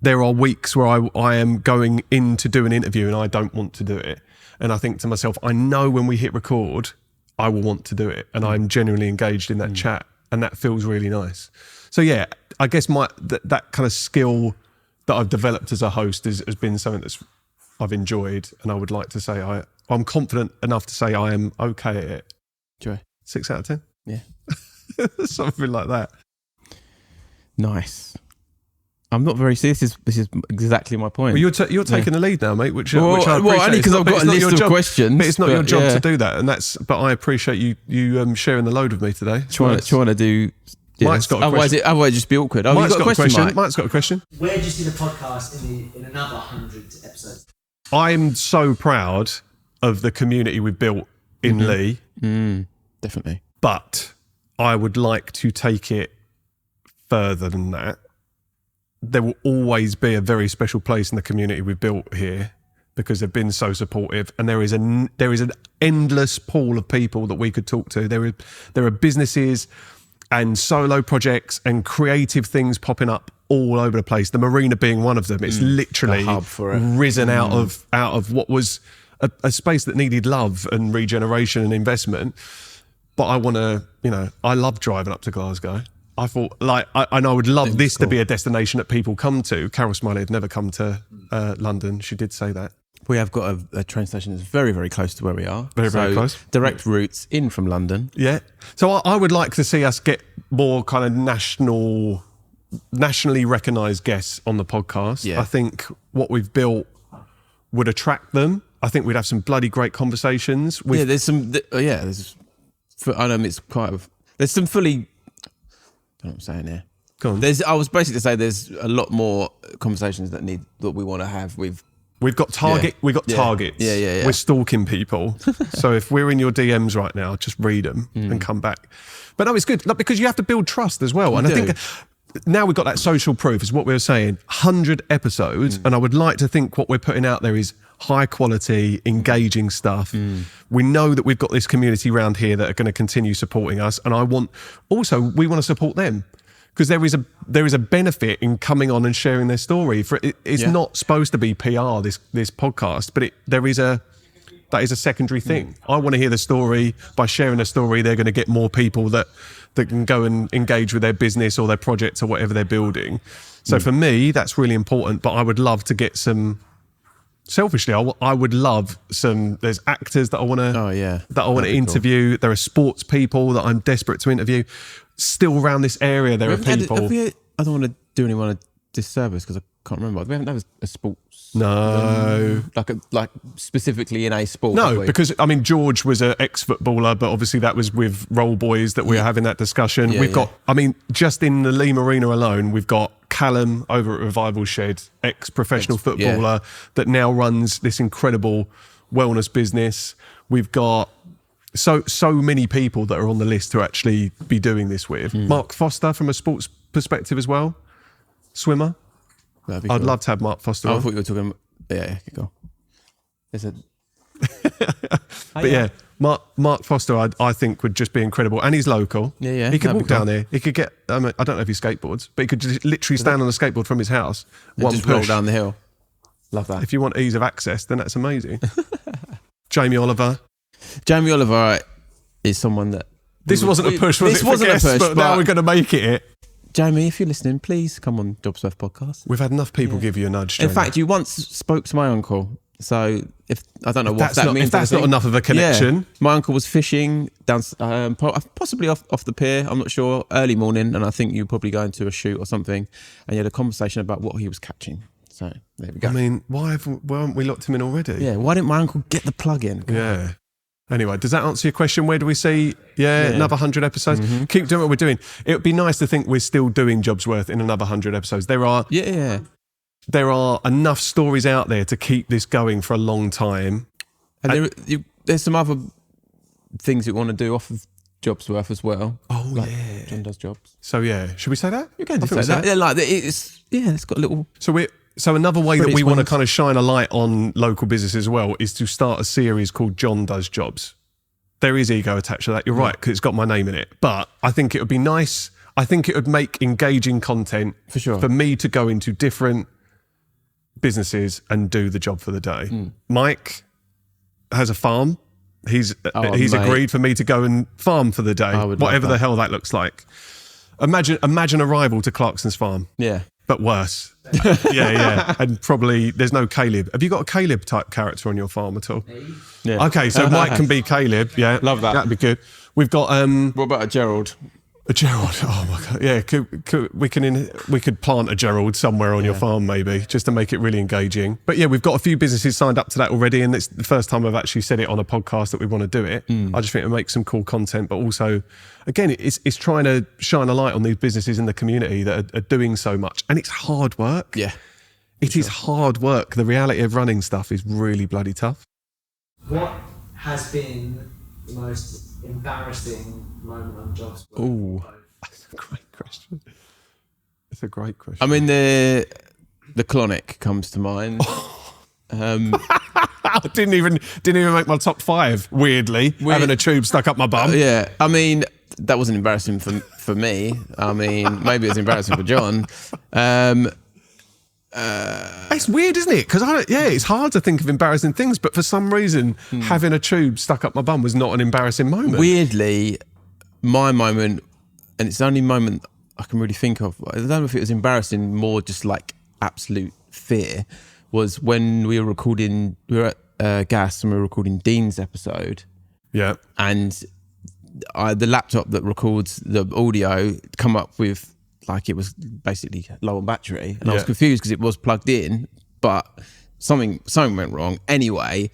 there are weeks where I am going in to do an interview and I don't want to do it. And I think to myself, I know when we hit record, I will want to do it. And I'm genuinely engaged in that chat. And that feels really nice. So yeah, I guess that kind of skill that I've developed as a host has been something I've enjoyed. And I would like to say I'm confident enough to say I am okay at it.
Joy.
6 out of 10?
Yeah.
Something like that.
Nice. I'm not very. This is exactly my point.
Well, you're taking the lead now, mate. Which I appreciate.
Well, only because I've got a list of questions.
But it's not your job to do that, and but I appreciate you sharing the load with me today.
Trying to do. Yeah.
Mike's got a question.
Otherwise, it'd just be awkward. Oh,
Mike's
got a question. Mike?
Mike's got a question.
Where do you see the podcast in another 100 episodes?
I'm so proud of the community we've built in Lee.
Definitely.
But I would like to take it further than that. There will always be a very special place in the community we've built here because they've been so supportive, and there is an endless pool of people that we could talk to. There are businesses and solo projects and creative things popping up all over the place. The marina being one of them. It's literally
hub for it.
Risen out of what was a space that needed love and regeneration and investment. But I want to, I love driving up to Glasgow. I thought, I would love this to be a destination that people come to. Carol Smiley had never come to London. She did say that.
We have got a train station that's very, very close to where we are.
Very close.
Direct routes in from London.
Yeah. So I would like to see us get more kind of nationally recognised guests on the podcast.
Yeah.
I think what we've built would attract them. I think we'd have some bloody great conversations.
There's some. I know it's quite. There's some fully. I don't know what I'm saying here.
Go on.
I was basically to say there's a lot more conversations that we want to have with.
We've got targets.
Yeah.
We're stalking people. So if we're in your DMs right now, just read them and come back. But no, it's good because you have to build trust as well. I think now we've got that social proof is what we were saying. 100 episodes. And I would like to think what we're putting out there is high quality, engaging stuff. We know that we've got this community around here that are going to continue supporting us. And we want to support them. Because there is a benefit in coming on and sharing their story. It's not supposed to be PR, this podcast, but that is a secondary thing. I want to hear the story. By sharing the story, they're going to get more people that can go and engage with their business or their projects or whatever they're building. So for me, that's really important. But I would love to get some. Selfishly, I would love some. There's actors that I want to interview. Cool. There are sports people that I'm desperate to interview. Still around this area, there are people.
I don't want to do anyone a disservice because I can't remember. We haven't had a sports.
No,
like specifically in a sport.
No, because George was an ex-footballer, but obviously that was with Roll Boys that we were having that discussion. We've got. Just in the Lee Marina alone, we've got Callum over at Revival Shed, ex-professional footballer that now runs this incredible wellness business. We've got so many people that are on the list to actually be doing this with. Mark Foster from a sports perspective as well, swimmer.
That'd be
I'd
cool.
love to have Mark Foster on.
I thought you were talking. Yeah, go. There's a.
But Mark Foster, I think, would just be incredible. And he's local.
Yeah.
He could
That'd
walk
be cool.
down here. He could get, I don't know if he skateboards, but he could just literally stand on a skateboard from his house.
And
One
just roll
push.
down the hill. Love that.
If you want ease of access, then that's amazing. Jamie Oliver.
Jamie Oliver is someone that...
This wasn't a push, was
this
it?
wasn't
for
a
guests,
push,
but now we're going to make it.
Jamie, if you're listening, please come on JobsWorth podcast.
We've had enough people give you a nudge,
In
Jamie.
fact, you once spoke to my uncle. So if I don't know what
That's
that
not-
means.
if that's not enough of a connection.
Yeah. My uncle was fishing down, possibly off the pier. I'm not sure. Early morning, and I think you were probably going to a shoot or something. And you had a conversation about what he was catching. So there we go.
I mean, why haven't we locked him in already?
Yeah. Why didn't my uncle get the plug in?
Yeah. Anyway, does that answer your question? Where do we see? Yeah. Another 100 episodes.
Mm-hmm.
Keep doing what we're doing. It would be nice to think we're still doing JobsWorth in another 100 episodes. There are enough stories out there to keep this going for a long time.
And there's some other things you want to do off of JobsWorth as well.
Oh,
like
yeah.
John does jobs.
So, yeah. Should we say that?
You can
I
just
think
say
we'll
that. Yeah, like it's got a little.
So another way
Spread
that we
its
want to
wings.
kind of shine a light on local business as well is to start a series called John Does Jobs. There is ego attached to that. You're right, because it's got my name in it. But I think it would be nice. I think it would make engaging content
For sure.
for me to go into different businesses and do the job for the day. Mike has a farm. He's
mate.
agreed for me to go and farm for the day,
I would love
whatever the
that.
hell that looks like. Imagine a rival to Clarkson's farm.
Yeah.
But worse. yeah. And probably there's no Caleb. Have you got a Caleb type character on your farm at all?
Yeah.
Okay, so Mike can be Caleb. Yeah.
Love that.
That'd be good. We've got
What about a Gerald?
a Gerald. Oh my God. Yeah. We could plant a Gerald somewhere on your farm maybe, just to make it really engaging. But yeah, we've got a few businesses signed up to that already, and it's the first time I've actually said it on a podcast that we want to do it. I just think it makes some cool content, but also, again, it's trying to shine a light on these businesses in the community that are doing so much, and it's hard work.
Yeah.
It is hard work. The reality of running stuff is really bloody tough.
What has been the most embarrassing moment on JobsWorth?
Ooh.
That's a great question. It's a great question.
I mean, the Clonic comes to mind.
I didn't even make my top 5. Weirdly, having a tube stuck up my bum.
Yeah. I mean, that wasn't embarrassing for me. I mean, maybe it was embarrassing for John.
It's weird, isn't it? Because it's hard to think of embarrassing things, but for some reason, having a tube stuck up my bum was not an embarrassing moment.
Weirdly, my moment, and it's the only moment I can really think of, I don't know if it was embarrassing, more just like absolute fear, was when we were at Gas and we were recording Dean's episode,
Yeah.
and the laptop that records the audio come up with, like, it was basically low on battery, and I was
Yeah.
confused because it was plugged in, but something went wrong. Anyway,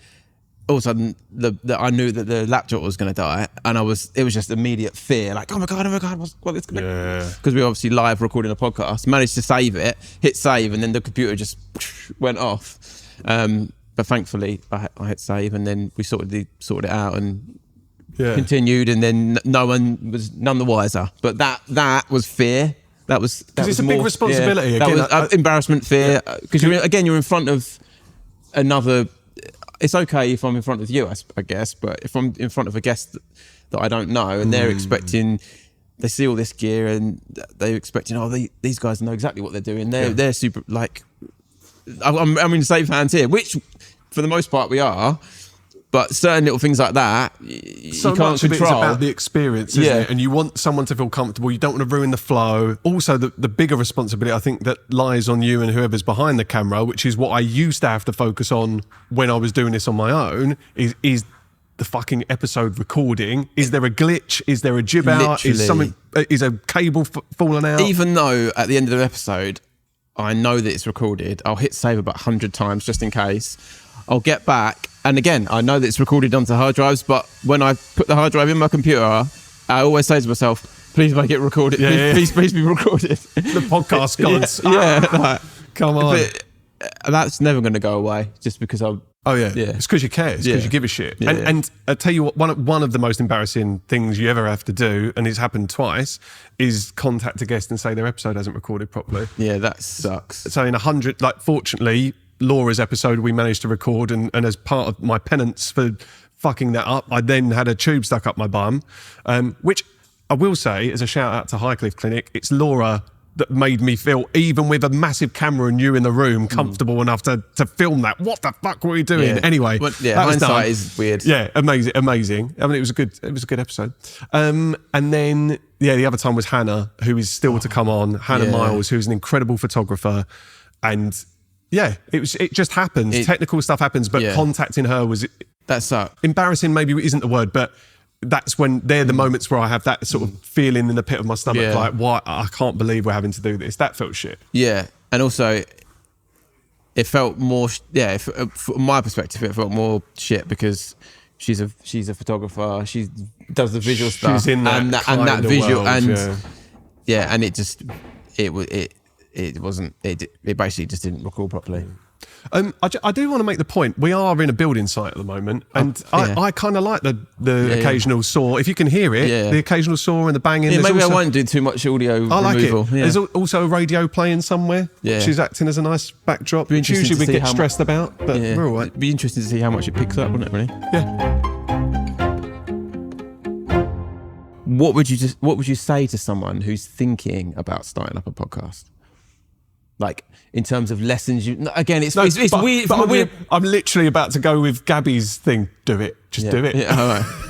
all of a sudden, I knew that the laptop was going to die, and it was just immediate fear, like, oh my god, what is going to?
Yeah.
Because we were obviously live recording a podcast, managed to save it, hit save, and then the computer just went off. But thankfully, I hit save, and then we sorted it out and continued, and then no one was none the wiser. But that was fear. That was
it's a big responsibility.
Yeah,
Again,
that was embarrassment, fear. Because you're in front of another. It's okay if I'm in front of you, I guess, but if I'm in front of a guest that I don't know, and they're expecting, they see all this gear and they're expecting, these guys know exactly what they're doing. They're super, like, I'm in safe hands here, which for the most part we are. But certain little things like that,
So
you can't
much of
control.
it's about the experience, isn't it? And you want someone to feel comfortable. You don't want to ruin the flow. Also, the bigger responsibility, I think, that lies on you and whoever's behind the camera, which is what I used to have to focus on when I was doing this on my own, is the fucking episode recording. Is there a glitch? Is there a jib out? Is a cable falling out?
Even though at the end of the episode, I know that it's recorded, I'll hit save about 100 times just in case. I'll get back, and again, I know that it's recorded onto hard drives, but when I put the hard drive in my computer, I always say to myself, please make it recorded. Please be recorded.
The podcast gods.
Like,
Come on.
But that's never going to go away just because I'm...
Oh yeah, it's because you care. It's because you give a shit. And I tell you what, one of the most embarrassing things you ever have to do, and it's happened twice, is contact a guest and say their episode hasn't recorded properly.
Yeah, that sucks.
So in 100, like, fortunately, Laura's episode we managed to record, and as part of my penance for fucking that up. I then had a tube stuck up my bum, which I will say, as a shout out to Highcliffe Clinic, it's Laura that made me feel, even with a massive camera and you in the room, comfortable enough to film that. What the fuck were we doing?
Yeah.
Anyway,
But yeah, hindsight is weird.
Yeah, amazing. I mean, it was a good episode. And then the other time was Hannah, who is still to come on. Hannah Miles, who's an incredible photographer, and it just happens. Technical stuff happens, but contacting her was embarrassing. Maybe isn't the word, but that's when they're the moments where I have that sort of feeling in the pit of my stomach, like, why I can't believe we're having to do this. That felt shit.
Yeah, and also it felt more. From my perspective, it felt more shit because she's a photographer. She does the visual stuff.
She's in that
and that visual
world,
and and it basically just didn't record properly.
I do want to make the point, we are in a building site at the moment, and I kind of like the occasional saw, if you can hear it, the occasional saw and the banging.
Yeah, maybe I won't do too much audio removal.
I like it. Yeah. There's also a radio playing somewhere, which is acting as a nice backdrop, which usually we get stressed about, but we're all right.
It'd be interesting to see how much it picks up, wouldn't it, really?
Yeah.
What would you say to someone who's thinking about starting up a podcast? Like, in terms of lessons, it's weird.
But I'm literally about to go with Gabby's thing. Do it. Just do it.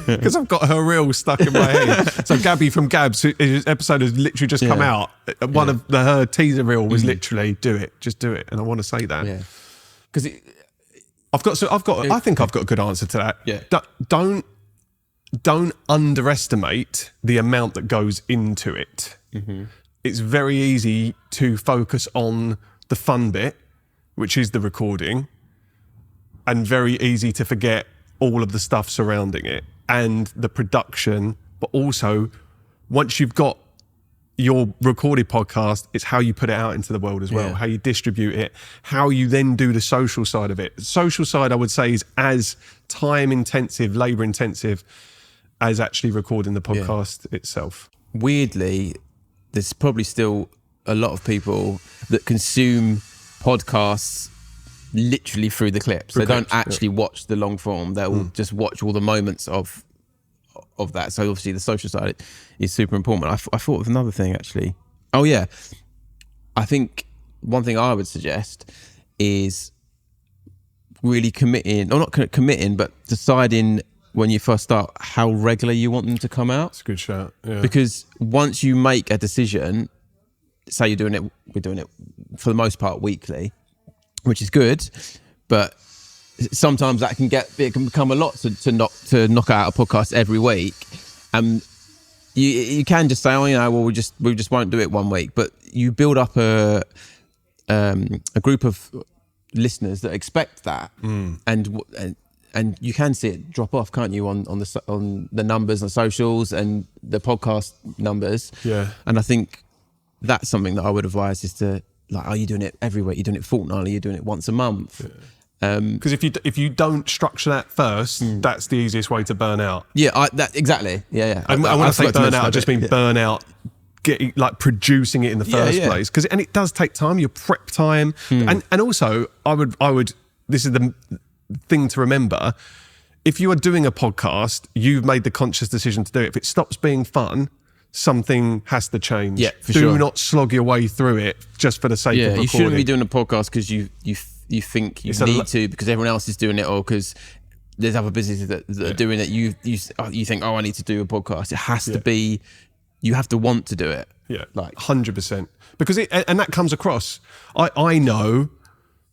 Because I've got her reel stuck in my head. So Gabby from Gabs, whose episode has literally just come out. One of her teaser reel was literally do it. Just do it. And I want to say that.
Yeah. Because
I think I've got a good answer to that.
Yeah.
Don't underestimate the amount that goes into it. Mm-hmm. It's very easy to focus on the fun bit, which is the recording, and very easy to forget all of the stuff surrounding it and the production. But also, once you've got your recorded podcast, it's how you put it out into the world as well, how you distribute it, how you then do the social side of it. The social side, I would say, is as time intensive, labor intensive as actually recording the podcast itself.
Weirdly, there's probably still a lot of people that consume podcasts literally through the clips. They don't actually watch the long form. They'll just watch all the moments of that. So obviously the social side is super important. I thought of another thing, actually. Oh yeah. I think one thing I would suggest is really committing, or not committing, but deciding when you first start how regular you want them to come out.
It's a good shout. Yeah.
Because once you make a decision, say we're doing it for the most part weekly, which is good, but sometimes it can become a lot to knock out a podcast every week. And you can just say, we just won't do it one week, but you build up a group of listeners that expect that, and you can see it drop off, can't you, on the numbers on socials and the podcast numbers.
Yeah.
And I think that's something that I would advise is to, like, are you doing it every week? You're doing it fortnightly? You're doing it once a month?
Because if you don't structure that first, that's the easiest way to burn out.
Yeah, exactly. Yeah.
And when I say burn out, I just mean burn out getting, like, producing it in the first place. And it does take time, your prep time. And also, I would, this is the thing to remember, if you are doing a podcast, you've made the conscious decision to do it. If it stops being fun, something has to change.
Yeah, for
do
sure.
not slog your way through it just for the sake of recording.
You shouldn't be doing a podcast because you think you need to, because everyone else is doing it, or because there's other businesses that are doing it. You think, I need to do a podcast. It has to be, you have to want to do it.
Yeah, like 100%. Because and that comes across. I know.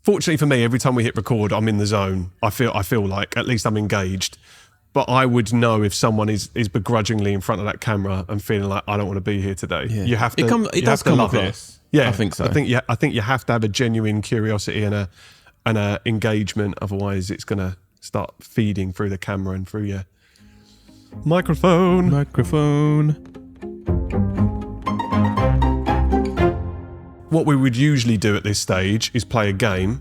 Fortunately for me, every time we hit record, I'm in the zone. I feel like at least I'm engaged. But I would know if someone is begrudgingly in front of that camera and feeling like, I don't want to be here today. Yeah. You have to.
It does come across.
Yeah,
I think so.
I think you have to have a genuine curiosity and a engagement. Otherwise, it's going to start feeding through the camera and through your microphone. What we would usually do at this stage is play a game.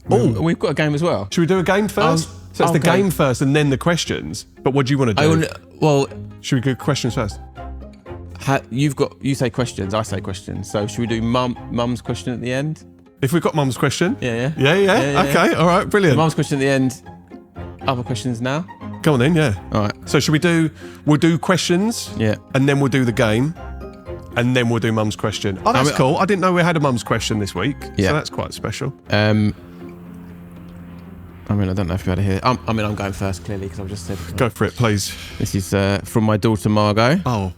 Oh, we've got a game as well.
Should we do a game first? So it's the game first and then the questions. But what do you want to do? Should we do questions first?
You say questions, I say questions. So should we do mum's question at the end?
If we've got mum's question?
Yeah.
Okay, all right, brilliant.
Mum's question at the end. Other questions now?
Go on then, yeah.
All right.
So we'll do questions,
Yeah.
and then we'll do the game, and then we'll do Mum's question. Oh, that's cool. I didn't know we had a Mum's question this week,
Yeah.
so that's quite special.
I don't know if you had to hear. I'm going first, clearly, because I've just said.
Go for it, please.
This is from my daughter, Margot.
Oh.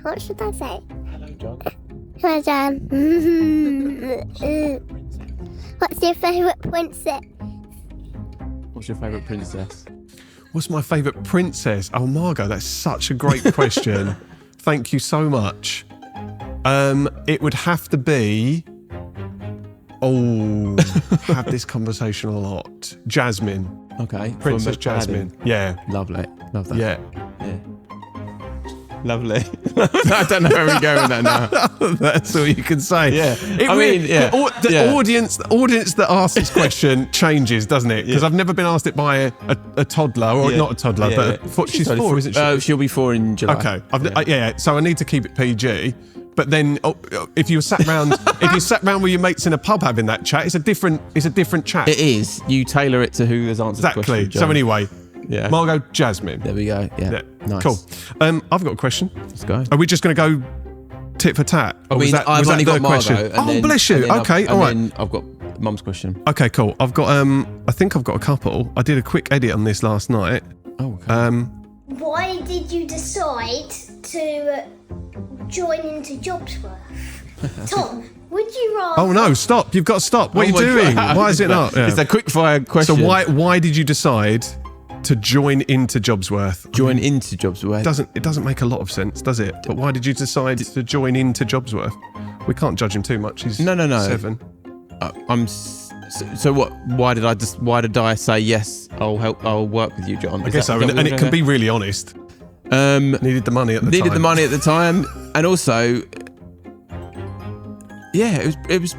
What should I say?
Hello, John.
Hello, John. What's your favourite princess?
What's your favourite princess?
What's my favourite princess? Oh, Margot, that's such a great question. Thank you so much. It would have to be... Oh, have this conversation a lot. Jasmine.
Okay.
Princess
from
Jasmine. Yeah.
Lovely. Love that.
Yeah.
Lovely. I don't know where we go with that now.
That's all you can say.
Yeah.
The audience that asks this question changes, doesn't it? Because I've never been asked it by a toddler, or not a toddler, but she's 4, isn't she?
She'll be 4 in July.
Okay. So I need to keep it PG. But then, if you sat round with your mates in a pub having that chat, it's a different chat.
It is. You tailor it to who has answered the question.
Exactly. So anyway,
yeah.
Margot, Jasmine.
There we go. Yeah. Nice.
Cool. I've got a question.
Let's go.
Are we just going to go tit for tat?
I've only got Margot.
Bless you. Okay. All right.
Then I've got Mum's question.
Okay. Cool. I've got. I think I've got a couple. I did a quick edit on this last night.
Oh. Okay.
Why did you decide to join into JobsWorth? Tom, would you rather...
Oh no! Stop! You've got to stop. What are you doing?
God.
Why is it not? Yeah.
It's a quick fire question.
So why did you decide to join into JobsWorth?
Join into JobsWorth?
It doesn't make a lot of sense, does it? But why did you decide to join into JobsWorth? We can't judge him too much. He's
no.
7.
So what? Why did I say yes? I'll work with you, John.
I guess so, and it can be really honest. Needed the money at the time.
Needed the money at the time, and also, yeah, it was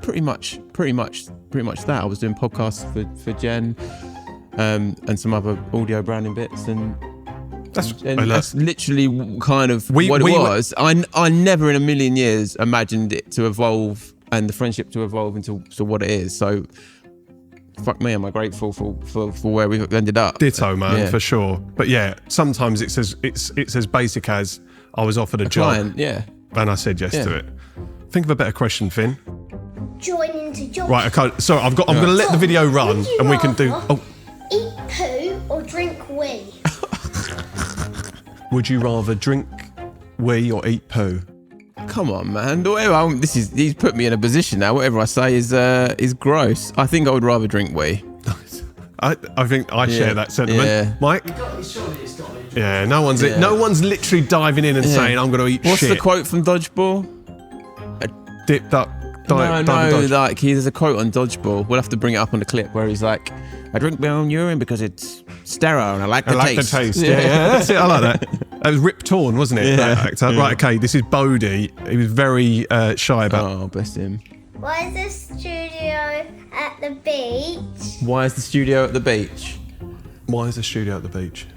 pretty much that. I was doing podcasts for Jen, and some other audio branding bits, and that's literally kind of what it was. I never in a million years imagined it to evolve and the friendship to evolve into what it is. So. Fuck me, am I grateful for where we've ended up.
Ditto, man, for sure. But yeah, sometimes it's as basic as I was offered a job,
client,
and I said yes to it. Think of a better question, Finn.
Join into JobsWorth.
Right, okay. So I'm going to let the video run, and we can do. Oh,
eat poo or drink wee?
would you rather drink wee or eat poo?
Come on, man. He's put me in a position now. Whatever I say is gross. I think I would rather drink wee.
I think I share that sentiment.
Yeah.
Mike?
Surely it's got to be.
Yeah, no one's literally diving in and saying, I'm going to eat
What's
shit.
the quote from Dodgeball?
Dipped up.
Like there's a quote on Dodgeball. We'll have to bring it up on the clip where he's like, I drink my own urine because it's sterile and I like the taste.
Yeah, that's it. I like that. That was Rip Torn, wasn't it? That actor. Yeah. Right, okay, this is Bodie. He was very shy about...
Oh, bless him.
Why is the studio at the beach?
Why is the studio at the beach?
Why is the studio at the beach?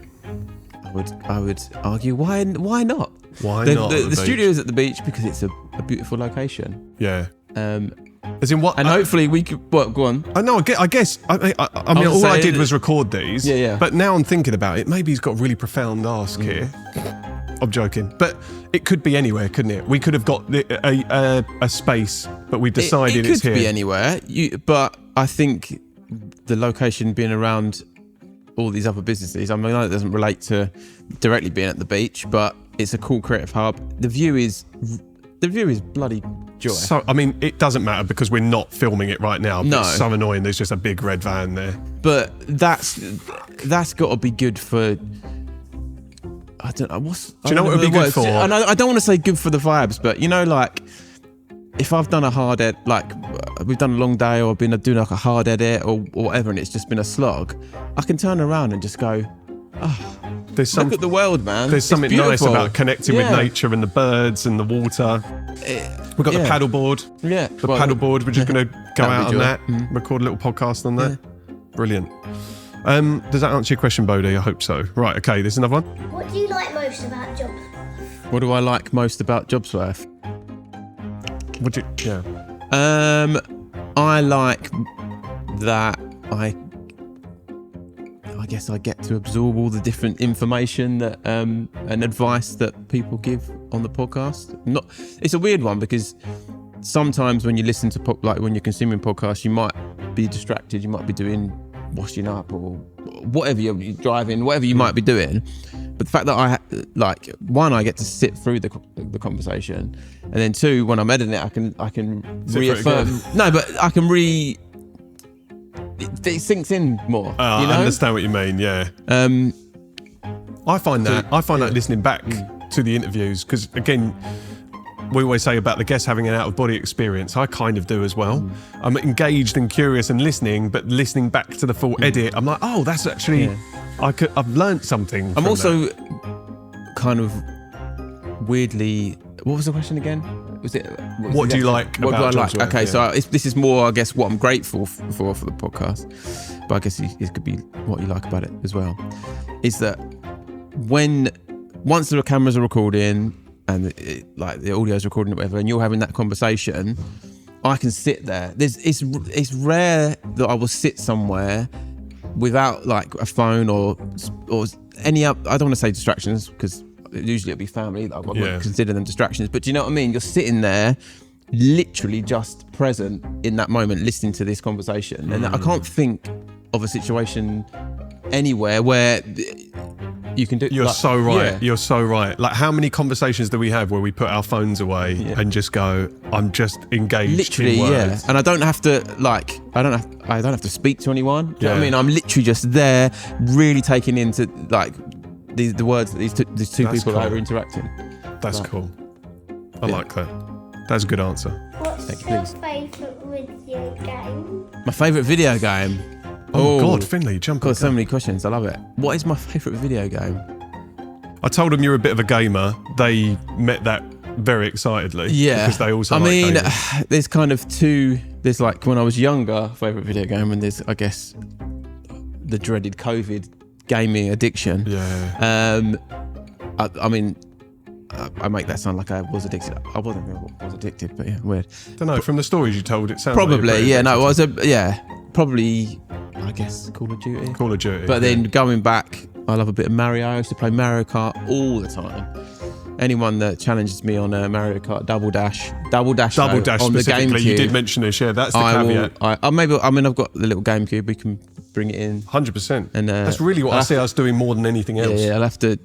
I would argue, why not?
Why not?
The studio is at the beach because it's a beautiful location.
Yeah. As in what?
And hopefully we could. What? Go on.
I know. I guess. I mean, all I did was record these.
Yeah.
But now I'm thinking about it. Maybe he's got a really profound ask here. I'm joking, but it could be anywhere, couldn't it? We could have got a space, but we decided it's here.
It could be anywhere. But I think the location being around all these other businesses. I mean, I know it doesn't relate to directly being at the beach, but it's a cool creative hub. The view is bloody joy.
So, I mean, it doesn't matter because we're not filming it right now. But
No.
It's so annoying. There's just a big red van there.
But that's got to be good for. I don't know. Do
you know what it would be good for?
I don't want to say good for the vibes, but like if I've done a hard edit, like we've done a long day or I've been doing like a hard edit or whatever, and it's just been a slog, I can turn around and just go, look at the world, man.
There's something nice
beautiful.
about connecting with nature and the birds and the water. We've got the paddleboard.
Yeah.
The paddleboard, we're just going to go out on that,
Mm.
record a little podcast on that. Brilliant. Does that answer your question, Bodhi? I hope so. Right, okay, there's another one.
What do you like most about JobsWorth?
What do I like most about JobsWorth? I like that I guess I get to absorb all the different information that and advice that people give on the podcast. It's a weird one because sometimes when you listen to when you're consuming podcasts, you might be distracted. You might be doing washing up or whatever you're driving, whatever you might be doing. But the fact that I get to sit through the conversation, and then two, when I'm editing it, I can reaffirm. No, but I can it sinks in more.
I understand what you mean. Yeah. I find that listening back to the interviews, because again, we always say about the guests having an out-of-body experience. I kind of do as well. I'm engaged and curious and listening, but listening back to the full edit, I'm like, oh, that's actually, I've learned something.
I'm also kind of weirdly. What was the question again? Was it?
What do you like?
What do I like?
JobsWorth?
Okay, so this is more, I guess, what I'm grateful for the podcast. But I guess it could be what you like about it as well. Is that once the cameras are recording and the audio is recording or whatever, and you're having that conversation, I can sit there. It's rare that I will sit somewhere without like a phone or any up. I don't want to say distractions because usually it'll be family. I wouldn't consider them distractions, but do you know what I mean? You're sitting there, literally just present in that moment, listening to this conversation, and I can't think of a situation anywhere where you can do.
You're so right. You're so right. Like, how many conversations do we have where we put our phones away and just go, I'm just engaged.
Literally,
in words.
And I don't have to I don't have to speak to anyone. Do you know what I mean? I'm literally just there, really taking into like the words that these two people
cool.
are interacting.
That's cool. I like that. That's a good answer.
What's your favourite video game?
My favourite video game.
Oh God, Finley, jump on.
Got so many questions. I love it. What is my favourite video game?
I told them you're a bit of a gamer. They met that very excitedly.
Yeah.
Because they also
there's kind of two. There's like when I was younger, favourite video game, and there's, I guess, the dreaded COVID gaming addiction.
Yeah.
I make that sound like I was addicted. I wasn't really addicted, but yeah, weird.
Don't know. From the stories you told, it sounds
probably,
like
yeah. No, it was probably, I guess, Call of Duty.
Call of Duty.
But then going back, I love a bit of Mario. I used to play Mario Kart all the time. Anyone that challenges me on Mario Kart, Double Dash on the GameCube.
You did mention this, yeah. That's the caveat.
I've got the little GameCube. We can bring it in.
100%.
And
that's really what I see us doing more than anything else.
Yeah, I'll have to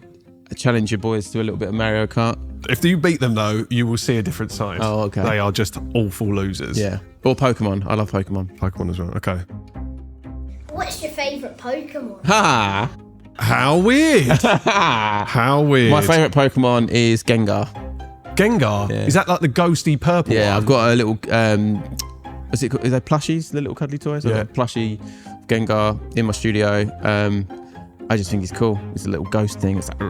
challenge your boys to a little bit of Mario Kart.
If you beat them though, you will see a different side.
Oh, okay.
They are just awful losers.
Yeah. Or Pokemon. I love Pokemon.
Pokemon as well. Okay.
What's your favourite Pokemon?
Ha!
How weird. How weird.
My favourite Pokemon is Gengar.
Gengar?
Yeah.
Is that like the ghosty purple one?
Yeah, I've got a little, what's it called? Is they plushies? The little cuddly toys?
Yeah.
I've got a plushie Gengar in my studio. I just think it's cool. It's a little ghost thing. It's like,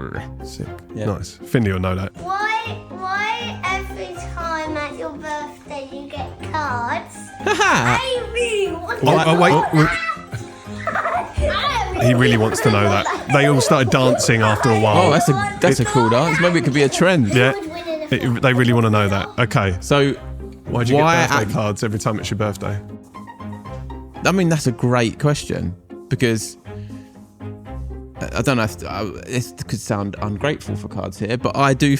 sick.
Yeah.
Nice. Finley will know that.
Why every time at your birthday you get cards?
haha!
I really want to
wait. He really wants to know that. They all started dancing after a while.
Oh, that's a cool dance. Maybe it could be a trend.
Yeah. They really want to know that. Okay.
So,
Why do you get birthday cards every time it's your birthday?
I mean, that's a great question because I don't know if this could sound ungrateful for cards here, but I do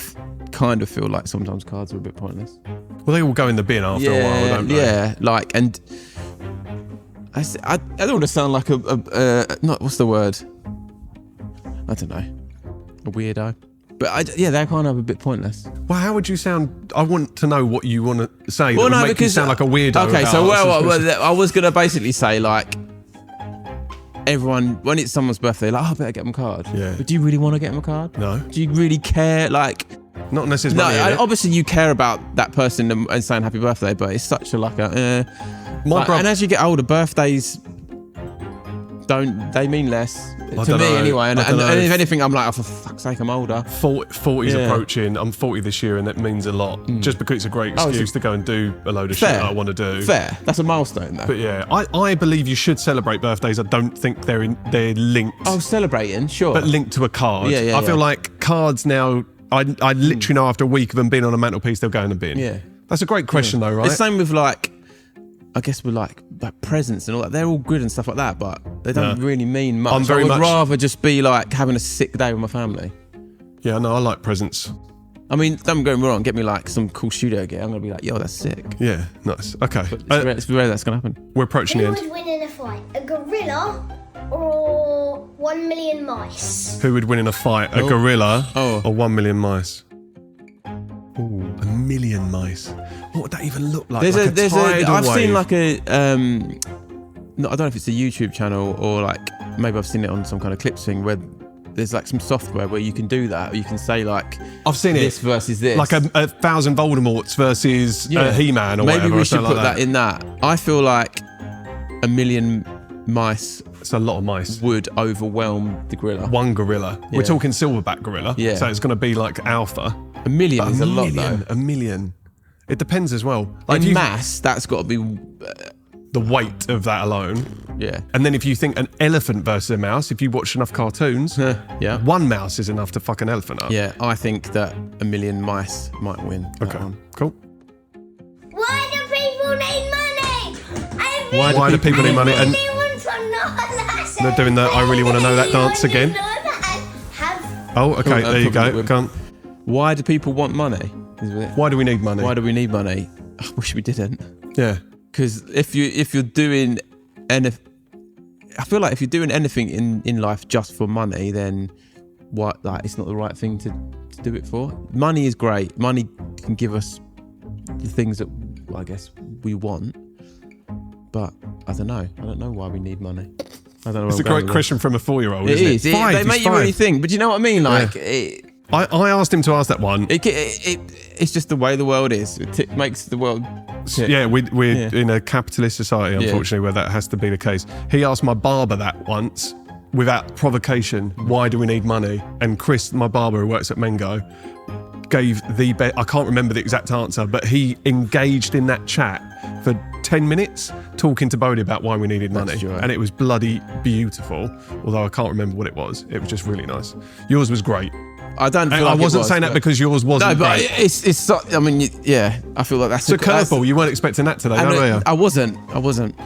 kind of feel like sometimes cards are a bit pointless.
Well, they all go in the bin after a while, don't they?
Yeah, like, and I don't want to sound like not what's the word? I don't know, a weirdo. But they're kind of a bit pointless.
Well, how would you sound? I want to know what you want to say.
Well,
that
no,
would make you sound like a weirdo.
Okay, so I was gonna basically say like, everyone, when it's someone's birthday, like, I better get them a card.
Yeah.
But do you really want to get them a card?
No.
Do you really care? Like,
not unless there's money in it.
Obviously you care about that person and saying happy birthday, but it's such a and as you get older, birthdays they mean less to me anyway. And if anything, I'm like, oh, for fuck's sake, I'm older.
40's approaching. I'm 40 this year, and that means a lot. Just because it's a great excuse to go and do a load of shit that I want to do.
Fair. That's a milestone, though.
But yeah, I believe you should celebrate birthdays. I don't think they're linked.
Oh, celebrating, sure.
But linked to a card.
Yeah,
I feel like cards now. I literally know after a week of them being on a mantelpiece, they'll go in the bin.
Yeah.
That's a great question, though, right?
The same with like, I guess with like like presents and all that. They're all good and stuff like that, but they don't really mean much.
I'm very
I would
much-
rather just be like having a sick day with my family.
Yeah, no, I like presents.
I mean, don't get me wrong, get me like some cool studio gear. I'm gonna be like, yo, that's sick.
Yeah, nice. Okay,
It's rare that's gonna happen.
we're approaching the
Who
end.
would win in a fight? A gorilla or 1 million mice?
Who would win in a fight? A gorilla
Oh.
or 1 million mice? Ooh, 1 million mice. What would that even look like?
I've seen
wave?
like a no, I don't know if it's a YouTube channel or like maybe I've seen it on some kind of clips thing where there's like some software where you can do that, or you can say like
I've seen
this
it.
versus this,
Like a 1,000 Voldemorts versus He-Man or
maybe
whatever.
we
or
should
something
put
like
that in that. I feel like 1 million mice
It's a lot of mice.
would overwhelm the gorilla.
One gorilla. We're
Yeah.
talking silverback gorilla.
Yeah.
So it's going to be like alpha.
1 million
But
is a lot though.
A million. It depends as well. Like
In mass, that's got to be
the weight of that alone.
yeah.
And then if you think an elephant versus a mouse, if you watch enough cartoons,
Yeah.
one mouse is enough to fuck an elephant up.
Yeah, I think that 1 million mice might win. that
Okay,
one.
cool.
Why do people need money?
Why do people need money? And
Really want to know that.
they're doing the I really want to know that dance again. Oh, okay, there you go.
Probably
Come.
Why do people want money?
Why do we need money?
Why do we need money? I wish we didn't.
Yeah.
Because if you're doing anything, I feel like if you're doing anything in life just for money, then what? Like it's not the right thing to do it for. Money is great. Money can give us the things that I guess we want. But I don't know. I don't know why we need money. I don't know.
It's a great question from a 4-year-old,
It
isn't
is.
it? Five,
They
he's
make you really
five.
think. But you know what I mean? Like
I asked him to ask that one.
it's just the way the world is. It makes the world. tick.
Yeah, we're in a capitalist society, unfortunately, where that has to be the case. He asked my barber that once, without provocation, why do we need money? And Chris, my barber who works at Mengo, gave the best. I can't remember the exact answer, but he engaged in that chat for 10 minutes talking to Bodie about why we needed money.
That's right.
And it was bloody beautiful, although I can't remember what it was. It was just really nice. Yours was great.
I don't. Feel
And
like
I
it
wasn't
was,
saying that
but-
because yours wasn't
No, but
great.
it's. So, I mean, yeah. I feel like that's
It's a curveball. You weren't expecting that today,
And
were you?
I wasn't.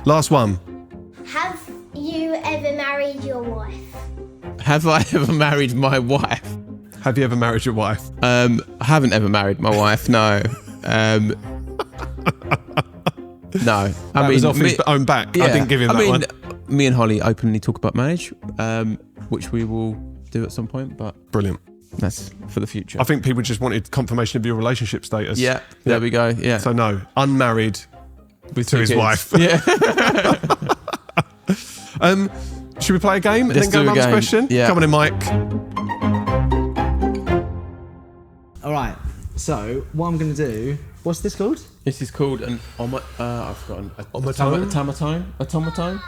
Last one.
Have you ever married your wife?
Have I ever married my wife?
Have you ever married your wife?
I haven't ever married my wife. No. No.
That was off his own back. I didn't give him that one.
Me and Holly openly talk about marriage, which we will do at some point, but
Brilliant.
that's for the future.
I think people just wanted confirmation of your relationship status.
Yeah, there we go. Yeah.
So no, unmarried
With
to
two
his
kids.
wife.
Yeah.
Should we play a game and
Let's
then go
do a
mum's
game.
question?
Yeah.
Come on in, Mike.
All right. So what I'm going to do? What's this called?
This is called an I've forgotten.
Automaton?
Automaton?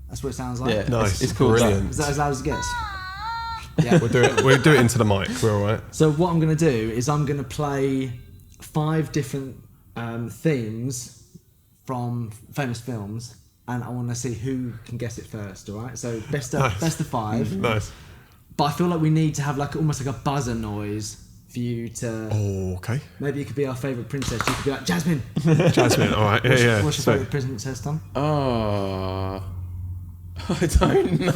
That's what it sounds like.
Yeah.
Nice.
It's called
Brilliant.
Is that as loud as it gets? Yeah.
We'll do it into the mic. We're all right.
So what I'm going to do is I'm going to play 5 different themes from famous films, and I want to see who can guess it first. All right. So best of 5.
Nice.
But I feel like we need to have like almost like a buzzer noise for you to.
Oh, okay.
Maybe you could be our favourite princess. You could be like Jasmine.
Jasmine. All right. Yeah.
What's your
So-
favourite princess, Tom?
Oh, I don't know.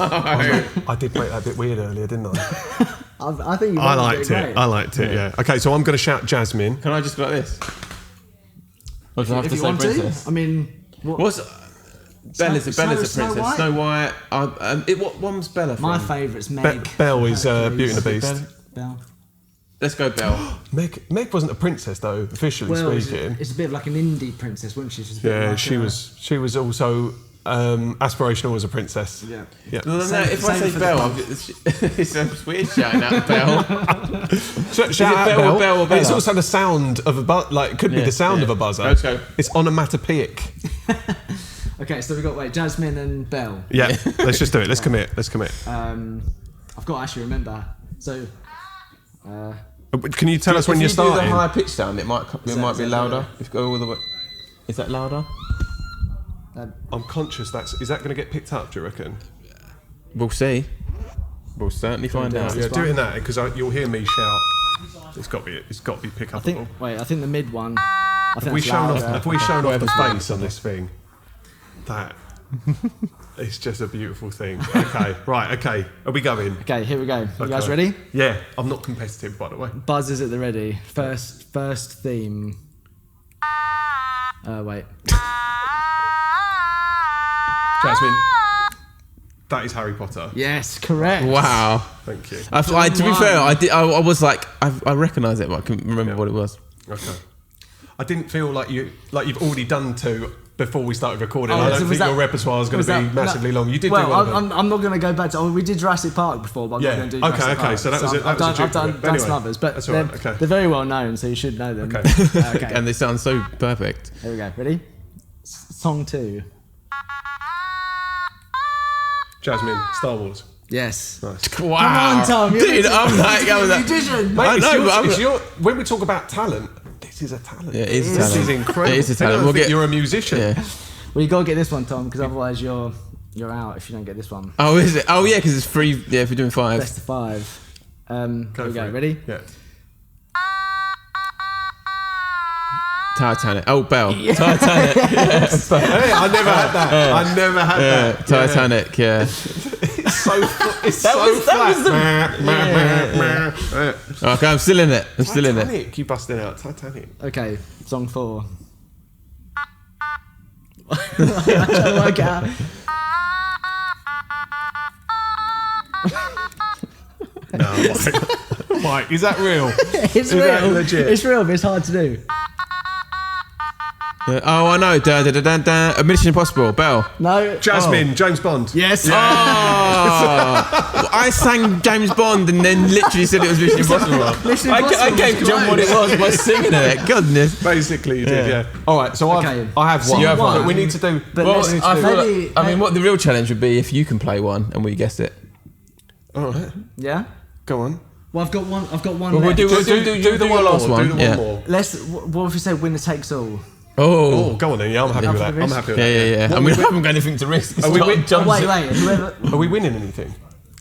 I did make that a bit weird earlier, didn't I?
I think you.
I liked it. I liked it. Yeah. Okay. So I'm going to shout Jasmine.
Can I just go like this? Or do I have
If
to
you
say
want
princess?
to. I mean, what?
What's Bella's a
Snow
princess.
White?
Snow White. What one's Bella from?
My favourite's Meg.
Belle is Beauty and the
Hercules.
Beast.
Belle.
Let's go Belle.
Meg wasn't a princess though, officially
Well,
speaking.
it's a bit of like an indie princess, wasn't she? She's a bit
Yeah,
like
she was also aspirational as a princess.
Yeah.
Yeah.
No,
Same-
if I
same
say
for the
Belle,
pub.
it's weird shouting out Belle.
Shout out
Belle or
Belle.
Bella?
It's also the sound of a like it could be
Yeah,
the sound
yeah.
of a buzzer.
Let's go.
It's onomatopoeic.
Okay, so we've got Jasmine and Belle.
Yeah, let's just do it. Let's commit. Let's commit.
I've got to actually remember. So
Can you tell us when you're
If you do the
starting?
high pitch sound, it might be
that
louder.
louder?
If you go all the way, is that louder?
I'm conscious is that going to get picked up? Do you reckon?
We'll see. We'll certainly find out.
Yeah, do it in that because you'll hear me shout. It's got to be pick
I
up.
think. Wait, I think the mid one.
Have we shown off the face on this thing? That it's just a beautiful thing. Okay, right, okay. Are we going?
Okay, here we go. You guys
Okay.
ready?
Yeah, I'm not competitive, by the way.
Buzz is at the ready. First theme. Wait.
Jasmine, that is Harry Potter.
Yes, correct.
Wow.
Thank you.
To be fair, I was like, I recognise it, but I couldn't remember what it was.
Okay. I didn't feel like you've already done two before we started recording.
Oh,
I don't
so was
think
that-
your repertoire is going
was
to be
that-
massively long. You did
Well,
do one of them.
I'm not going to go back to. We did Jurassic Park before, but I'm
Yeah.
not going to do
Okay,
Jurassic
okay,
Park.
so that was it- that was a
I've
duplicate.
done
But anyway,
some others, but
that's all
they're,
right, okay.
they're very well known, so you should know them.
Okay.
Okay.
And they sound so perfect.
Here we go. Ready? Song 2.
Jasmine, Star Wars.
Yes.
Nice.
Wow.
Come on, Tom.
Dude, I'm like,
Magician.
Mate,
I
it's
know,
your-
but
it's your- when we talk about talent, this is a talent.
Yeah, it is a
This
talent.
is incredible.
It is a
I
talent.
don't
We'll
think
get-
you're a musician.
Yeah.
Well, you got to get this one, Tom, because otherwise you're out if you don't get this one.
Oh, is it? Oh, yeah, because it's free. Yeah, if you're doing 5.
Best of 5. Here we
for
go.
it.
Ready?
Yeah.
Titanic. Oh, Bell. Titanic.
Hey, I never had that. I never had
Yeah,
that.
Titanic. Yeah.
It's so
was
flat.
Yeah. Okay, I'm still in it. I'm still in it.
Titanic, you busted out. Titanic.
Okay, song 4. I'm trying to work out.
No, Mike, is that real?
It's
that
real.
legit?
It's real, but it's hard to do.
Yeah. Oh, I know. Da, da, da, da, da. A Mission Impossible. Bell.
No.
Jasmine, James Bond.
Yes.
Oh, I sang James Bond and then literally said it was Mission Impossible.
Mission
I
Impossible
gave
was
John what it
close.
was by singing it. Goodness.
Basically, you did,
Yeah.
yeah. All right, so
Okay.
I have
So
one.
you have one.
But we need to do.
But
Well,
let's-
I feel
maybe-
like, I mean, what the real challenge would be if you can play one and we guess it.
All right,
Yeah.
go on.
Well, I've got one.
We'll
left.
do the
one
last
more.
one.
Do the
Yeah.
one more.
What if we say winner takes all?
Oh,
Oh.
go on then. Yeah, I'm happy with that. I'm happy with
Yeah,
that.
yeah, yeah. I mean, I haven't got anything to risk.
Are we win-
Oh, wait. Whoever.
Are we winning anything?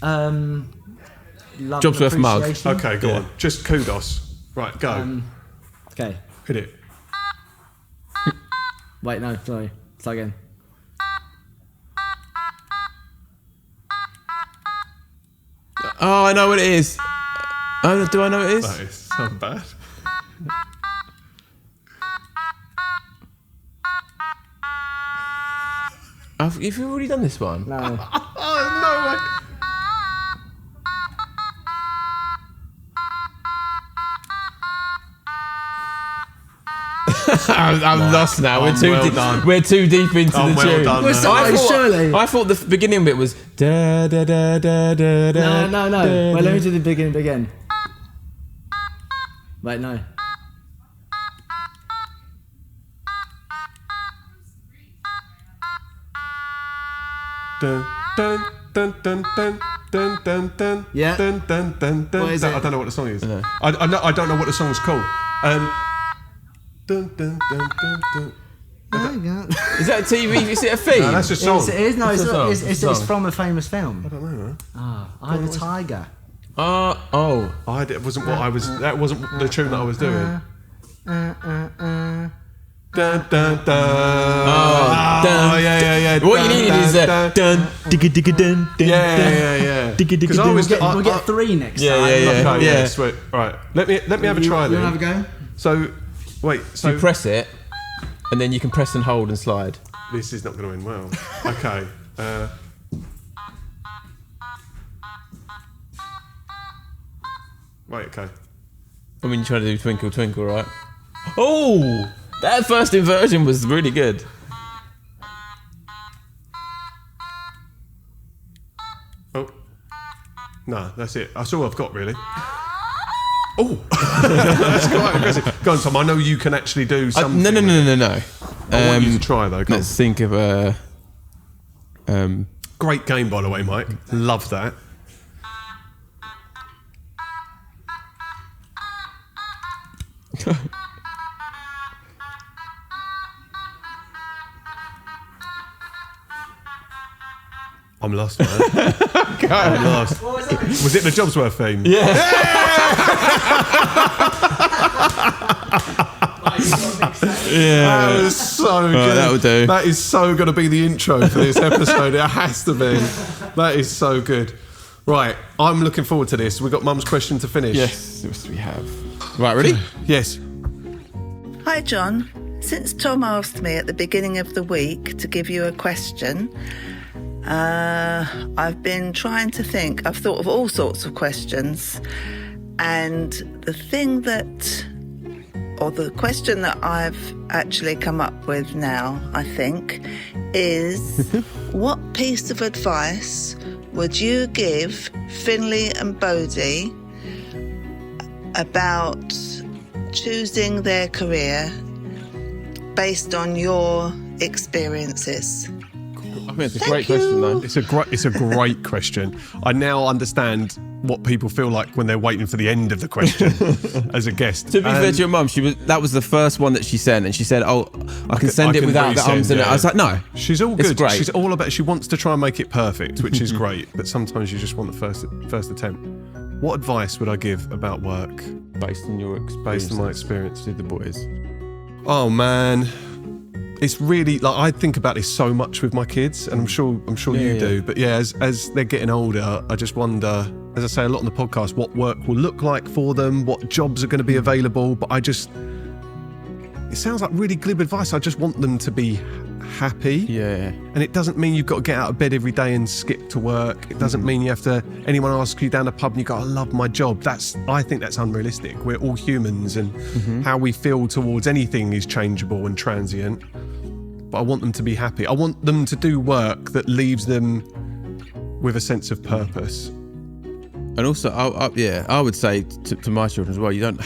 Love
JobsWorth
and
mug.
appreciation.
Okay, go
Yeah.
on. Just kudos. Right, go.
Okay.
Hit it.
Wait, no, sorry. Start again.
Oh, I know what it is. Oh, do I know what it is?
That is so bad.
Have you already done this one?
No.
Oh, no way.
I'm lost now. We're too
well
deep.
done.
We're too deep into
Oh,
the
well
tune.
done,
We're
man.
so
I thought,
surely.
I thought the beginning bit was da da da da da da.
No. Wait, let me do the beginning again. Wait, no.
Dun, dun, dun, dun, dun, dun, dun, dun,
Yeah.
dun, dun, dun, dun.
What is it?
I don't know what the song is.
No.
I don't know what the song's called. Dun, dun, dun, dun, dun.
Is that a TV? Is it a feed?
No, that's a song.
It is. No,
It's
it's,
a song.
it's,
It's
it's,
a
it's
song.
from a famous film.
I don't know.
Eye of the Tiger.
Oh.
It wasn't what I was. That wasn't the tune that I was doing. Dun, dun, dun.
dun.
Oh, yeah.
What you
Dun,
need
dun,
is
dun.
dun digga digga dun dun.
Yeah. Because I
We'll
always
get, we'll get 3 next
Yeah,
time.
yeah, yeah.
Okay, yeah, sweet. All right, let me have a try
You
then.
want to have a go?
So, wait. So
You press it, and then you can press and hold and slide.
this is not going to end well. Okay. Right. Okay.
I mean, you're trying to do Twinkle Twinkle, right? Oh, that first inversion was really good.
Oh. No, that's it. That's all I've got really. Oh, that's quite aggressive. Go on, Tom. I know you can actually do something.
No.
I want you to try though. Go on.
Let's think of a.
Great game, by the way, Mike. Love that. I'm lost, man. I'm lost. Was it the JobsWorth theme?
Yeah.
That was so good.
That would do.
That is so going to be the intro for this episode. It has to be. That is so good. Right, I'm looking forward to this. We've got Mum's question to finish.
Yes, we have. Right, ready?
Yes.
Hi, John. Since Tom asked me at the beginning of the week to give you a question, I've been trying to think. I've thought of all sorts of questions. And the question that I've actually come up with now, I think, is what piece of advice would you give Finley and Bodie about choosing their career based on your experiences?
I think it's a great question, though.
It's a great question. I now understand what people feel like when they're waiting for the end of the question as a guest.
To be fair to your mum, that was the first one that she sent, and she said, "Oh, I can send it without the ums in it." I was like, "No,
she's all good.
It's great.
She's all about. She wants to try and make it perfect, which is great. But sometimes you just want the first attempt. What advice would I give about work
based on your experience?
Based on my experience
with the boys.
Oh man, it's really like I think about this so much with my kids, and I'm sure you do. But yeah, as they're getting older, I just wonder, as I say a lot on the podcast, what work will look like for them, what jobs are going to be available. But it sounds like really glib advice. I just want them to be happy.
Yeah.
And it doesn't mean you've got to get out of bed every day and skip to work. It doesn't mean you have to, anyone asks you down the pub and you go, I love my job. I think that's unrealistic. We're all humans, and how we feel towards anything is changeable and transient. But I want them to be happy. I want them to do work that leaves them with a sense of purpose.
And also, I would say to my children as well, you don't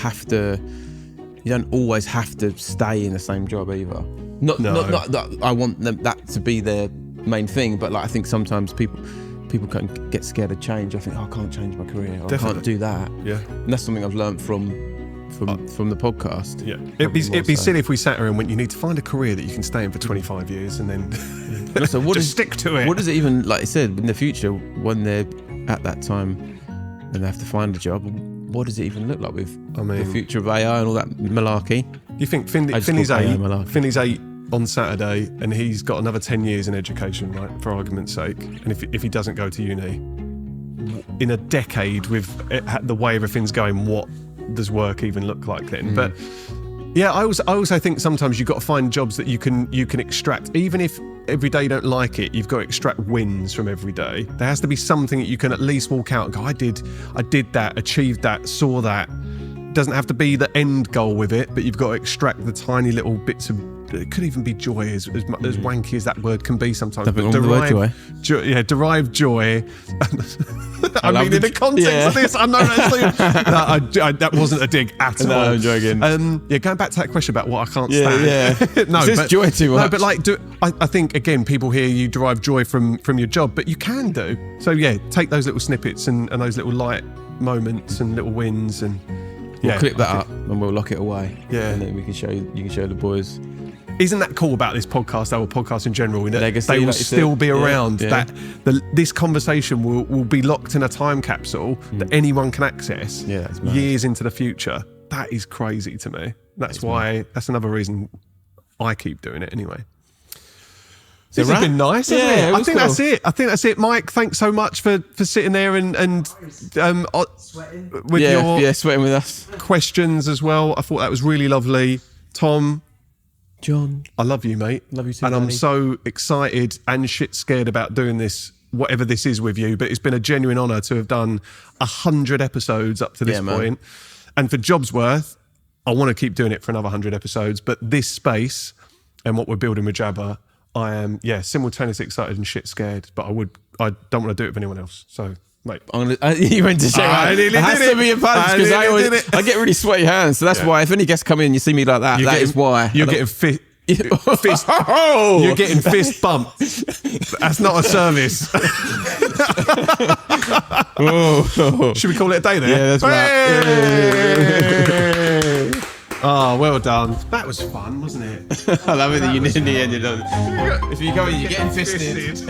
always have to stay in the same job either. Not that I want that to be their main thing, but like I think sometimes people can get scared of change. I think, I can't change my career. Or I can't do that.
Yeah.
And that's something I've learned from the podcast.
Yeah. It'd be silly if we sat here and went, you need to find a career that you can stay in for 25 years and then
also,
stick to it.
What does it even, like I said, in the future, when they're at that time and they have to find a job, what does it even look like with the future of AI and all that malarkey?
You think Finney's 8 on Saturday, and he's got another 10 years in education, right, for argument's sake. And if he doesn't go to uni, in a decade with the way everything's going, what does work even look like then? But yeah, I also think sometimes you've got to find jobs that you can extract, even if every day you don't like it, you've got to extract wins from every day. There has to be something that you can at least walk out and go, I did that, achieved that, saw that. It doesn't have to be the end goal with it, but you've got to extract the tiny little bits of, it could even be joy, as wanky as that word can be sometimes.
Derive
joy. I mean, in the context of this, I know that wasn't a dig at all.
No, I'm joking.
Going back to that question about what I can't stand.
Yeah.
No,
but joy too much.
No, but like, I think again, people hear you derive joy from your job, but you can do. So yeah, take those little snippets and those little light moments and little wins, and
we'll clip that up and we'll lock it away.
Yeah,
and then you can show the boys.
Isn't that cool about this podcast, our podcast in general? In that
legacy,
they will
like
still be around.
Yeah.
This conversation will be locked in a time capsule that anyone can access years into the future. That is crazy to me. That's another reason I keep doing it anyway. This has been nice, hasn't it? I think that's it. Mike, thanks so much for sitting there and
Sweating.
with
sweating with us.
questions as well. I thought that was really lovely. Tom,
John,
I love you, mate.
Love you too,
and I'm
Danny.
so excited and shit scared about doing this, whatever this is with you. But it's been a genuine honour to have done 100 episodes up to this point. And for JobsWorth, I want to keep doing it for another 100 episodes. But this space and what we're building with Jabba, I am simultaneously excited and shit scared. But I don't want to do it with anyone else. So. Mate,
you went to say it has to be a punch because I get really sweaty hands, so that's why if any guests come in and you see me like that, that is why
you're getting fist. You're getting fist bumped. That's not a service. Should we call it a day then?
Yeah, that's
right. Oh, well done. That was fun, wasn't it?
I love it that you nearly ended on. If you go in, you're getting fisted.